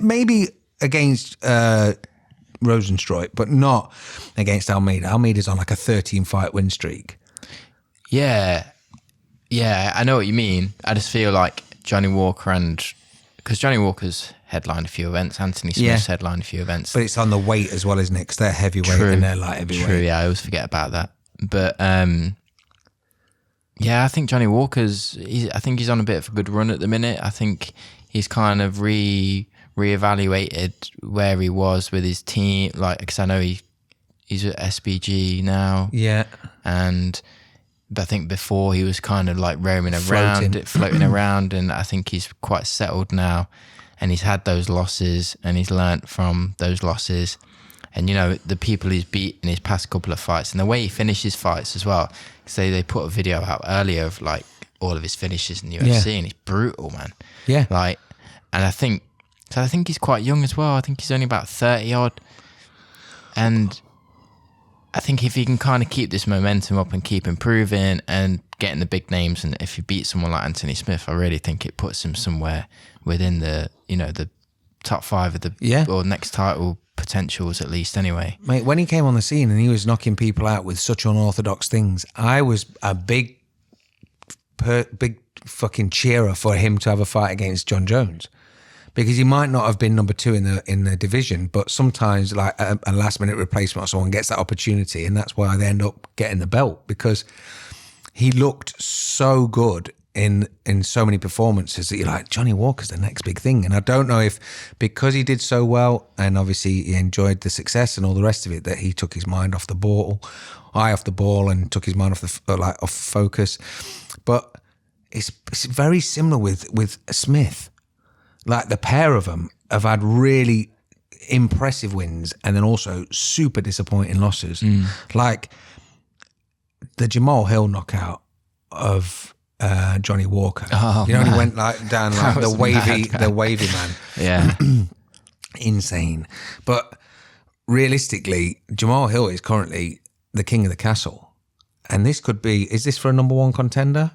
maybe against Rosenstruik, but not against Almeida. Almeida's on like a 13-fight win streak. Yeah, I know what you mean. I just feel like Johnny Walker, because Johnny Walker's headlined a few events, Anthony Smith's headlined a few events. But it's on the weight as well, isn't it? Because they're heavyweight and they're light heavyweight. True, yeah, I always forget about that. But I think Johnny Walker's, I think he's on a bit of a good run at the minute. I think he's kind of reevaluated where he was with his team, like, because I know he's at SBG now. Yeah. But I think before he was kind of like roaming around, floating around, and I think he's quite settled now, and he's had those losses and he's learnt from those losses. And, you know, the people he's beat in his past couple of fights and the way he finishes fights as well. So they put a video out earlier of like all of his finishes in the UFC, and he's brutal, man. Yeah. Like, and I think he's quite young as well. I think he's only about 30 odd. And I think if he can kind of keep this momentum up and keep improving and getting the big names, and if he beats someone like Anthony Smith, I really think it puts him somewhere within the, you know, the top 5 of the or next title potentials at least anyway. Mate, when he came on the scene and he was knocking people out with such unorthodox things, I was a big fucking cheerer for him to have a fight against John Jones. Because he might not have been number 2 in the division, but sometimes like a last minute replacement or someone gets that opportunity, and that's why they end up getting the belt, because he looked so good in so many performances that you're like, Johnny Walker's the next big thing. And I don't know if because he did so well and obviously he enjoyed the success and all the rest of it, that he took his mind off the ball, and took his mind off focus. But it's very similar with Smith. Like, the pair of them have had really impressive wins and then also super disappointing losses. Like the Jamal Hill knockout of Johnny Walker. Oh, you know, he went like down like the wavy man. Yeah. Insane. But realistically, Jamal Hill is currently the king of the castle. And this could be, is this for a number 1 contender?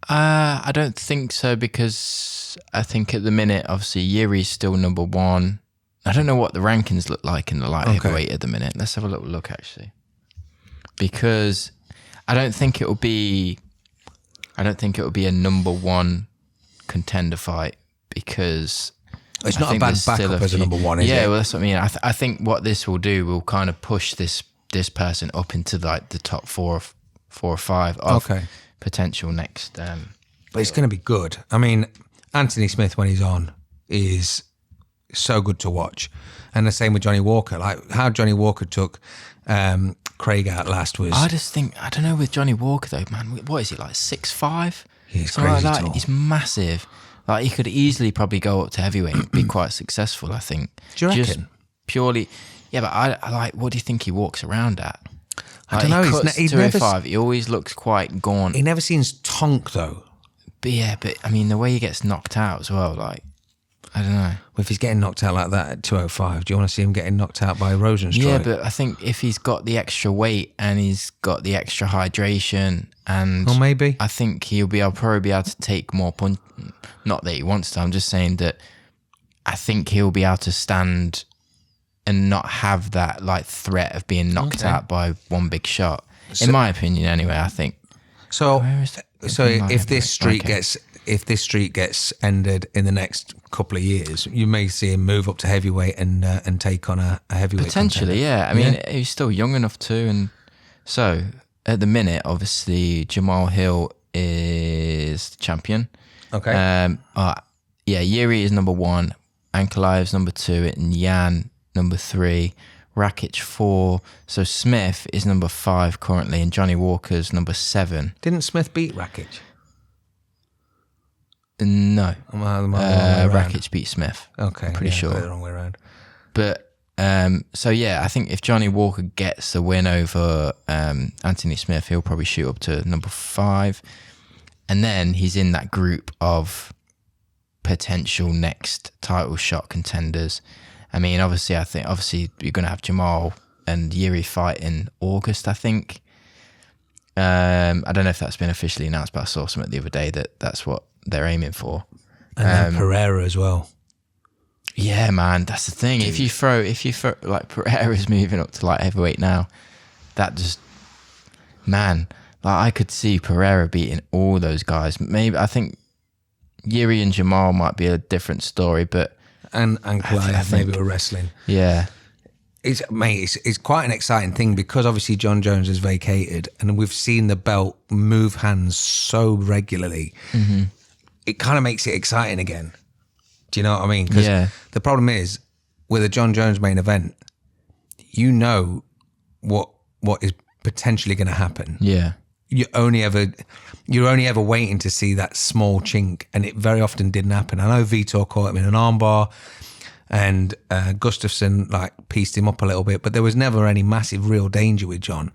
I don't think so, because I think at the minute, obviously, Yuri's still number 1. I don't know what the rankings look like in the light heavyweight at the minute. Let's have a little look, actually. Because I don't think it will be a number 1 contender fight, because it's not a bad backup as a number 1, is it? Yeah, well, that's what I mean. I think what this will do will kind of push this person up into like the top 4 or 5 of potential next. But it's going to be good. I mean, Anthony Smith, when he's on, is so good to watch. And the same with Johnny Walker. Like how Johnny Walker took Craig out last was. I just think, I don't know, with Johnny Walker though, man, what is he, like 6'5"? He's Something crazy like that. tall. He's massive. Like, he could easily probably go up to heavyweight and be quite successful, I think. Do you reckon? Just purely, yeah, but I like, what do you think he walks around at? I Like, don't know. He cuts He's 205. He always looks quite gaunt. He never seems tonk though. But yeah, but I mean, the way he gets knocked out as well, like, I don't know. If he's getting knocked out like that at 205, do you want to see him getting knocked out by Rosenstruik? Yeah, but I think if he's got the extra weight and he's got the extra hydration, and Or maybe. I think probably be able to take more punch. Not that he wants to. I'm just saying that I think he'll be able to stand and not have that like threat of being knocked out by one big shot. In my opinion, anyway, I think. So if Okay. this streak gets ended in the next couple of years, you may see him move up to heavyweight and take on a heavyweight Potentially, contender. yeah. I mean, he's still young enough too, and so at the minute, obviously, Jamal Hill is the champion. Okay. Yuri is number 1, Ankalaev's number 2, and Yan number 3, Rakic 4. So Smith is number 5 currently, and Johnny Walker's number 7. Didn't Smith beat Rakic? No, Rakic. Rakic beat Smith. Okay, I'm pretty sure. The wrong way around. But so yeah, I think if Johnny Walker gets the win over Anthony Smith, he'll probably shoot up to number 5, and then he's in that group of potential next title shot contenders. I mean, obviously you're going to have Jamal and Yuri fight in August, I think. I don't know if that's been officially announced, but I saw something the other day that's what they're aiming for. And then Pereira as well. Yeah, man, that's the thing. Dude. If you throw like Pereira's moving up to light heavyweight now, that just, man, like I could see Pereira beating all those guys. Maybe I think Yuri and Jamal might be a different story, but and Ankalaev maybe we're wrestling. Yeah. It's quite an exciting thing because obviously John Jones has vacated and we've seen the belt move hands so regularly. Mm-hmm. It kind of makes it exciting again. Do you know what I mean? Because the problem is with a John Jones main event, you know what is potentially going to happen. Yeah. You're only ever waiting to see that small chink, and it very often didn't happen. I know Vitor caught him in an armbar, and Gustafsson like pieced him up a little bit, but there was never any massive real danger with John.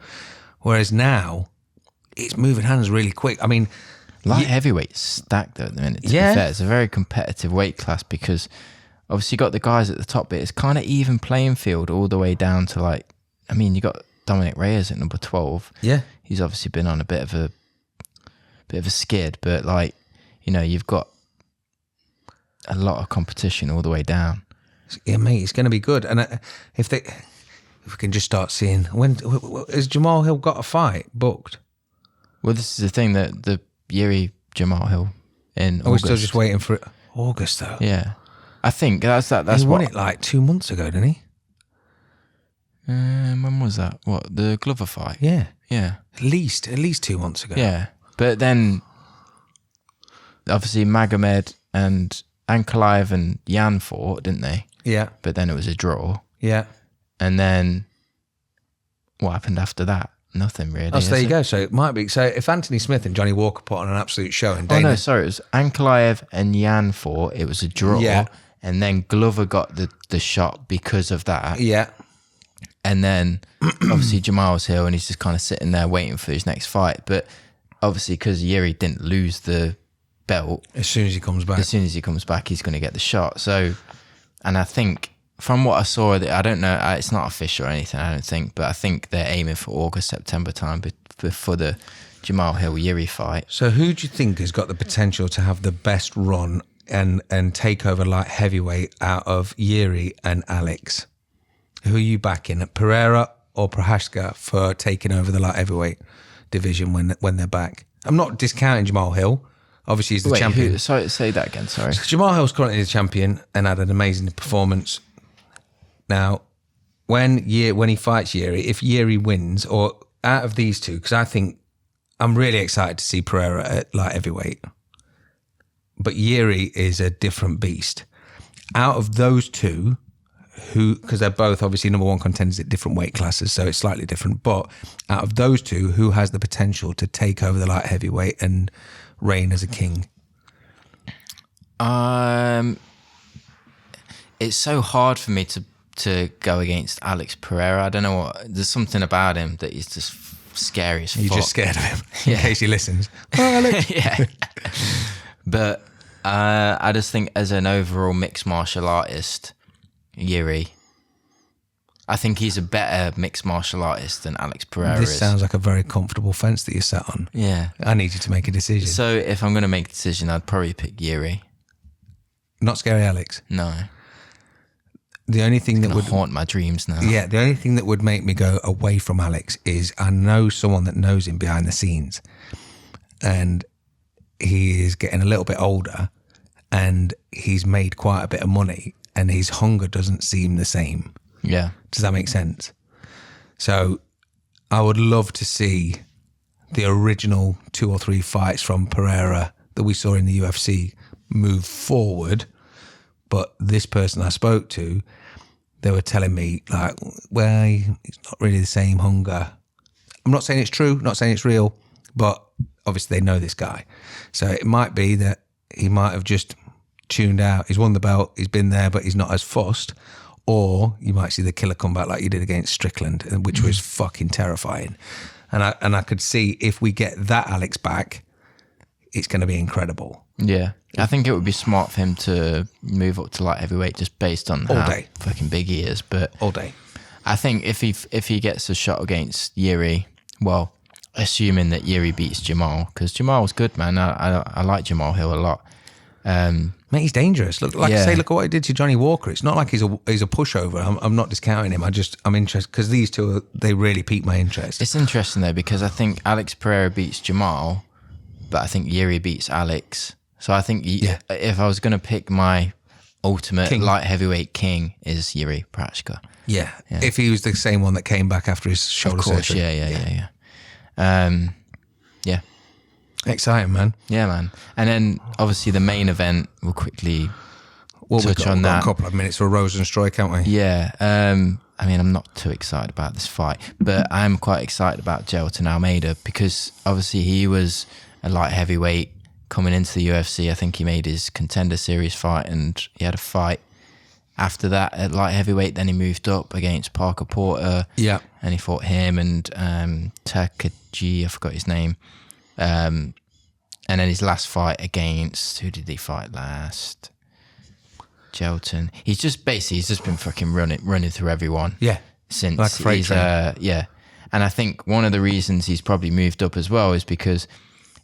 Whereas now, it's moving hands really quick. I mean, light heavyweight's stacked though at the minute. To be fair, it's a very competitive weight class because obviously you got the guys at the top, but it's kind of even playing field all the way down to like. I mean, you got Dominic Reyes at number 12. Yeah, he's obviously been on a bit of a skid, but like, you know, you've got a lot of competition all the way down. Yeah, mate, it's going to be good. And if we can just start seeing when has Jamal Hill got a fight booked? Well, this is the thing that the Yuri Jamal Hill in August. We're still just waiting for it. August though. Yeah, I think that's he won it like 2 months ago, didn't he? When was that? What, the Glover fight? Yeah. At least 2 months ago. Yeah, but then obviously Magomed and Ankalaev and Yan fought, didn't they? Yeah. But then it was a draw. Yeah. And then what happened after that? Nothing really. Oh, so there you go. So it might be. So if Anthony Smith and Johnny Walker put on an absolute show and Dana... Oh, no, sorry. It was Ankalaev and Yan fought. It was a draw. Yeah. And then Glover got the shot because of that. Yeah. And then obviously Jamal's here and he's just kind of sitting there waiting for his next fight. But obviously because Yuri didn't lose the belt. As soon as he comes back, he's going to get the shot. So, and I think from what I saw, I don't know, it's not official or anything, I don't think, but I think they're aiming for August, September time before the Jamal Hill Yuri fight. So who do you think has got the potential to have the best run and take over light heavyweight out of Yuri and Alex? Who are you backing, Pereira or Prohaska, for taking over the light heavyweight division when they're back? I'm not discounting Jamal Hill. Obviously, he's the champion. Sorry, say that again, sorry. So Jamal Hill's currently the champion and had an amazing performance. Now, when he fights Yuri, if Yuri wins, or out of these two, because I think I'm really excited to see Pereira at light heavyweight, but Yuri is a different beast. Out of those two, because they're both obviously number one contenders at different weight classes, so it's slightly different. But out of those two, who has the potential to take over the light heavyweight and reign as a king? It's so hard for me to go against Alex Pereira. I don't know what. There's something about him that is just scary as fuck. You're just scared of him in case he listens. Oh, Alex. Yeah. But I just think as an overall mixed martial artist, Yuri, I think he's a better mixed martial artist than Alex Pereira This is. sounds like a very comfortable fence that you're sat on. Yeah. I need you to make a decision. So if I'm going to make a decision, I'd probably pick Yuri. Not scary Alex. No. The only thing that would haunt my dreams now. Yeah, the only thing that would make me go away from Alex is I know someone that knows him behind the scenes, and he is getting a little bit older, and he's made quite a bit of money, and his hunger doesn't seem the same. Yeah. Does that make sense? So I would love to see the original 2 or 3 fights from Pereira that we saw in the UFC move forward. But this person I spoke to, they were telling me, like, well, it's not really the same hunger. I'm not saying it's true, not saying it's real, but obviously they know this guy. So it might be that he might have just tuned out. He's won the belt, he's been there, but he's not as fussed. Or you might see the killer come back like you did against Strickland, which was fucking terrifying. And I could see if we get that Alex back, it's going to be incredible. Yeah. I think it would be smart for him to move up to light heavyweight just based on how fucking big he is. But all day. I think if he gets a shot against Yuri, well, assuming that Yuri beats Jamal, because Jamal's good, man. I like Jamal Hill a lot. Mate, he's dangerous. Look, I say, look at what he did to Johnny Walker. It's not like he's a pushover. I'm not discounting him. I'm interested because these two, they really piqued my interest. It's interesting though, because I think Alex Pereira beats Jamal, but I think Yuri beats Alex. So I think if I was going to pick my ultimate light heavyweight king is Yuri Prachka. Yeah. If he was the same one that came back after his shoulder surgery. Yeah. Yeah. Exciting, man. Yeah, man. And then obviously the main event, we'll quickly touch on that. We've got a couple of minutes for Rosenstruik, can't we? Yeah. I mean, I'm not too excited about this fight, but I'm quite excited about Jailton Almeida because obviously he was a light heavyweight coming into the UFC. I think he made his Contender Series fight and he had a fight after that at light heavyweight. Then he moved up against Parker Porter. Yeah. And he fought him and Takaji, I forgot his name. And then his last fight against, who did he fight last? Gelton. He's just been fucking running through everyone. Yeah. Since like a freight train. Yeah. And I think one of the reasons he's probably moved up as well is because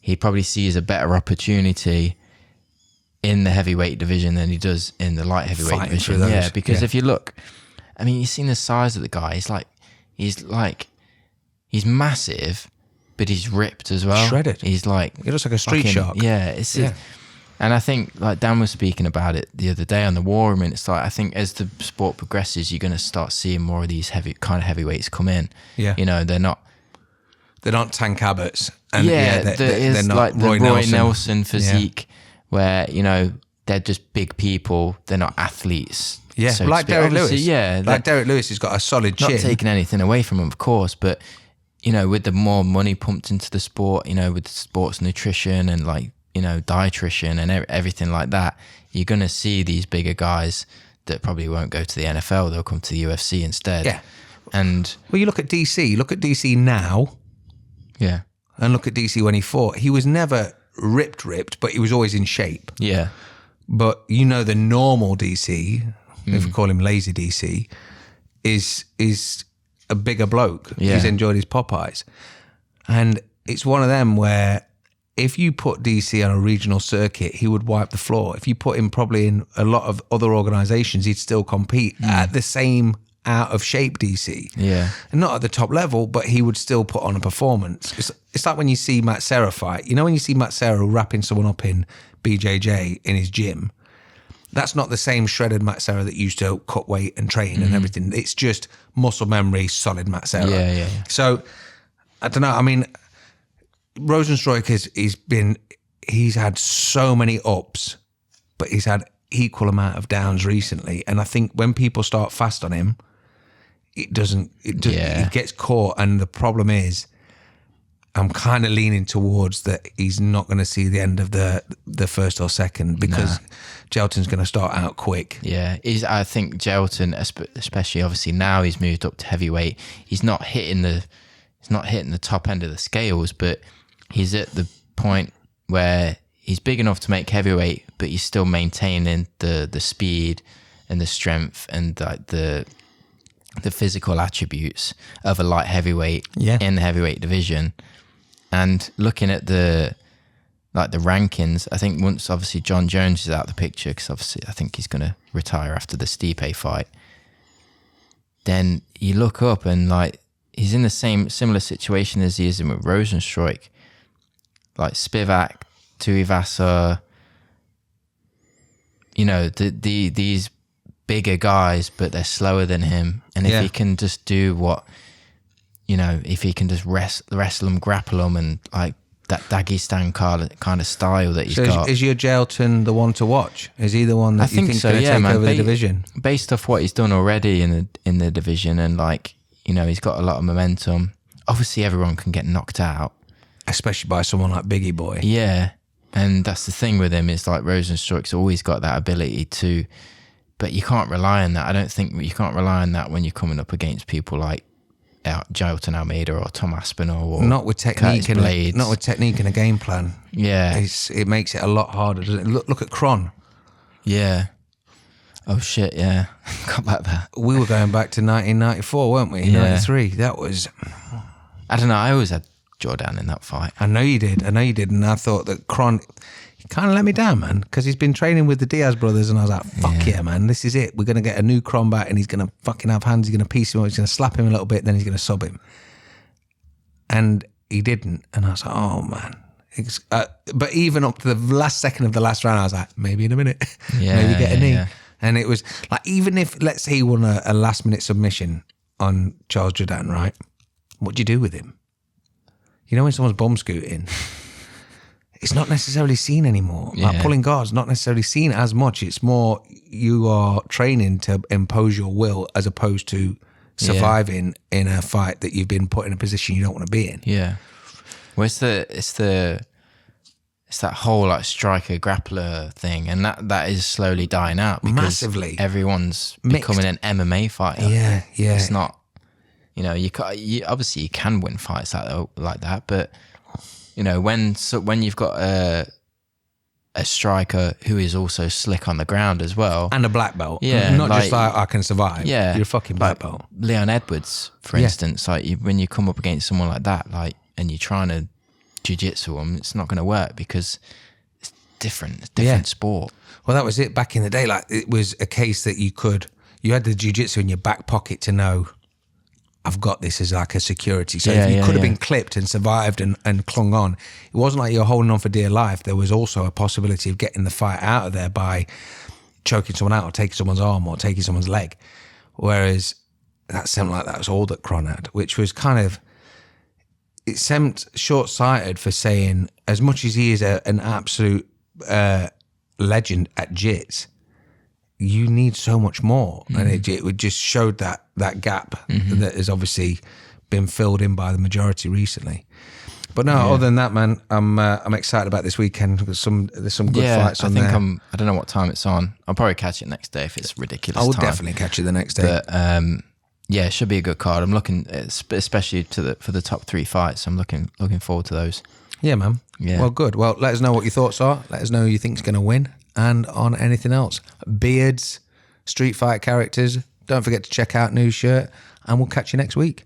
he probably sees a better opportunity in the heavyweight division than he does in the light heavyweight division. Yeah, because if you look, I mean, you've seen the size of the guy. He's massive, but he's ripped as well. Shredded. He's like, he looks like a street shark. Yeah, and I think like Dan was speaking about it the other day on the War Room, and it's like I think as the sport progresses, you're going to start seeing more of these heavyweights come in. Yeah, you know, they're not Tank Abbots. And they're not like Roy the Roy Nelson physique, where you know they're just big people. They're not athletes. Yeah, so like Derek Lewis. Yeah, like Derek Lewis has got a solid chin. Not taking anything away from him, of course, but you know, with the more money pumped into the sport, you know, with sports nutrition and like, you know, dietitian and everything like that, you're going to see these bigger guys that probably won't go to the NFL. They'll come to the UFC instead. Yeah. And well, you look at DC. Look at DC now. Yeah. And look at DC when he fought. He was never ripped, but he was always in shape. Yeah. But you know, the normal DC, if we call him lazy DC, is a bigger bloke. Yeah. He's enjoyed his Popeyes. And it's one of them where if you put DC on a regional circuit, he would wipe the floor. If you put him probably in a lot of other organizations, he'd still compete at the same out of shape DC. Yeah. And not at the top level, but he would still put on a performance. It's like when you see Matt Serra fight. You know when you see Matt Serra wrapping someone up in BJJ in his gym? That's not the same shredded Matt Serra that used to cut weight and train and everything. It's just muscle memory, solid Matt Serra. Yeah. So, I don't know. I mean, Rosenstruik he's had so many ups, but he's had equal amount of downs recently, and I think when people start fast on him, it gets caught. And the problem is, I'm kind of leaning towards that he's not going to see the end of the first or second, because Jelton's going to start out quick. Yeah, I think Jelton, especially obviously now he's moved up to heavyweight, he's not hitting the top end of the scales, but he's at the point where he's big enough to make heavyweight, but he's still maintaining the speed and the strength and like the physical attributes of a light heavyweight in the heavyweight division. And looking at the rankings, I think once obviously John Jones is out of the picture, because obviously I think he's going to retire after the Stipe fight, then you look up and like he's in the similar situation as he is in with Rosenstruik, like Spivak, Tuivasa, you know, these bigger guys, but they're slower than him. And if he can just do what, you know, if he can just wrestle them, grapple them, and like that Dagestan kind of style that he's got. Is your Jelton the one to watch? Is he the one that you think is going to take over the division? Based off what he's done already in the division, and like, you know, he's got a lot of momentum. Obviously, everyone can get knocked out, especially by someone like Biggie Boy. Yeah, and that's the thing with him. It's like Rosenstruik's always got that ability to, but you can't rely on that. I don't think you can't rely on that when you're coming up against people like Jelton Almeida or Tom Aspinall or not with technique and a game plan. Yeah, it makes it a lot harder. Doesn't it? Look at Kron. Yeah. Oh shit! Yeah, got about that. We were going back to 1994, weren't we? 93. That was. I don't know. I always had Jordan in that fight. I know you did, and I thought that Kron, he kind of let me down, man, because he's been training with the Diaz brothers, and I was like, fuck yeah, man, this is it. We're going to get a new Kron back, and he's going to fucking have hands, he's going to piece him up, he's going to slap him a little bit, then he's going to sub him. And he didn't, and I was like, oh, man. But even up to the last second of the last round, I was like, maybe in a minute, maybe get a knee. Yeah. And it was like, even if, let's say he won a last-minute submission on Charles Jourdain, right? What do you do with him? You know when someone's bum scooting, it's not necessarily seen anymore. Like pulling guards, not necessarily seen as much. It's more you are training to impose your will as opposed to surviving in a fight that you've been put in a position you don't want to be in. Yeah. Well, it's that whole like striker grappler thing, and that is slowly dying out because massively. Everyone's becoming an MMA fighter. Yeah. It's not. You know, you obviously you can win fights like that, but you know when you've got a striker who is also slick on the ground as well, and a black belt, not like, just like I can survive. Yeah, you're a fucking black belt. Leon Edwards, for instance, like when you come up against someone like that, like, and you're trying to jiu-jitsu them, it's not going to work because it's different. It's different sport. Well, that was it back in the day. Like it was a case that you had the jiu-jitsu in your back pocket to know, I've got this as like a security. So if you could have been clipped and survived and clung on, it wasn't like you're holding on for dear life. There was also a possibility of getting the fight out of there by choking someone out or taking someone's arm or taking someone's leg. Whereas that seemed like that was all that Kron had, which was kind of, it seemed short-sighted for saying, as much as he is an absolute legend at jits, you need so much more. And it just showed that gap that has obviously been filled in by the majority recently. But no, other than that, man, I'm excited about this weekend. There's some good fights on there. I don't know what time it's on. I'll probably catch it next day if it's ridiculous. I will definitely catch it the next day. But yeah, it should be a good card. I'm looking, especially for the top 3 fights. I'm looking forward to those. Yeah, man. Yeah. Well, good. Well, let us know what your thoughts are. Let us know who you think's going to win. And on anything else, beards, street fight characters. Don't forget to check out New Shirt, and we'll catch you next week.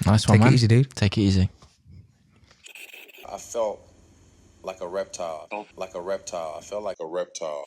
Nice one, man. Take it easy, dude. Take it easy. I felt like a reptile. I felt like a reptile.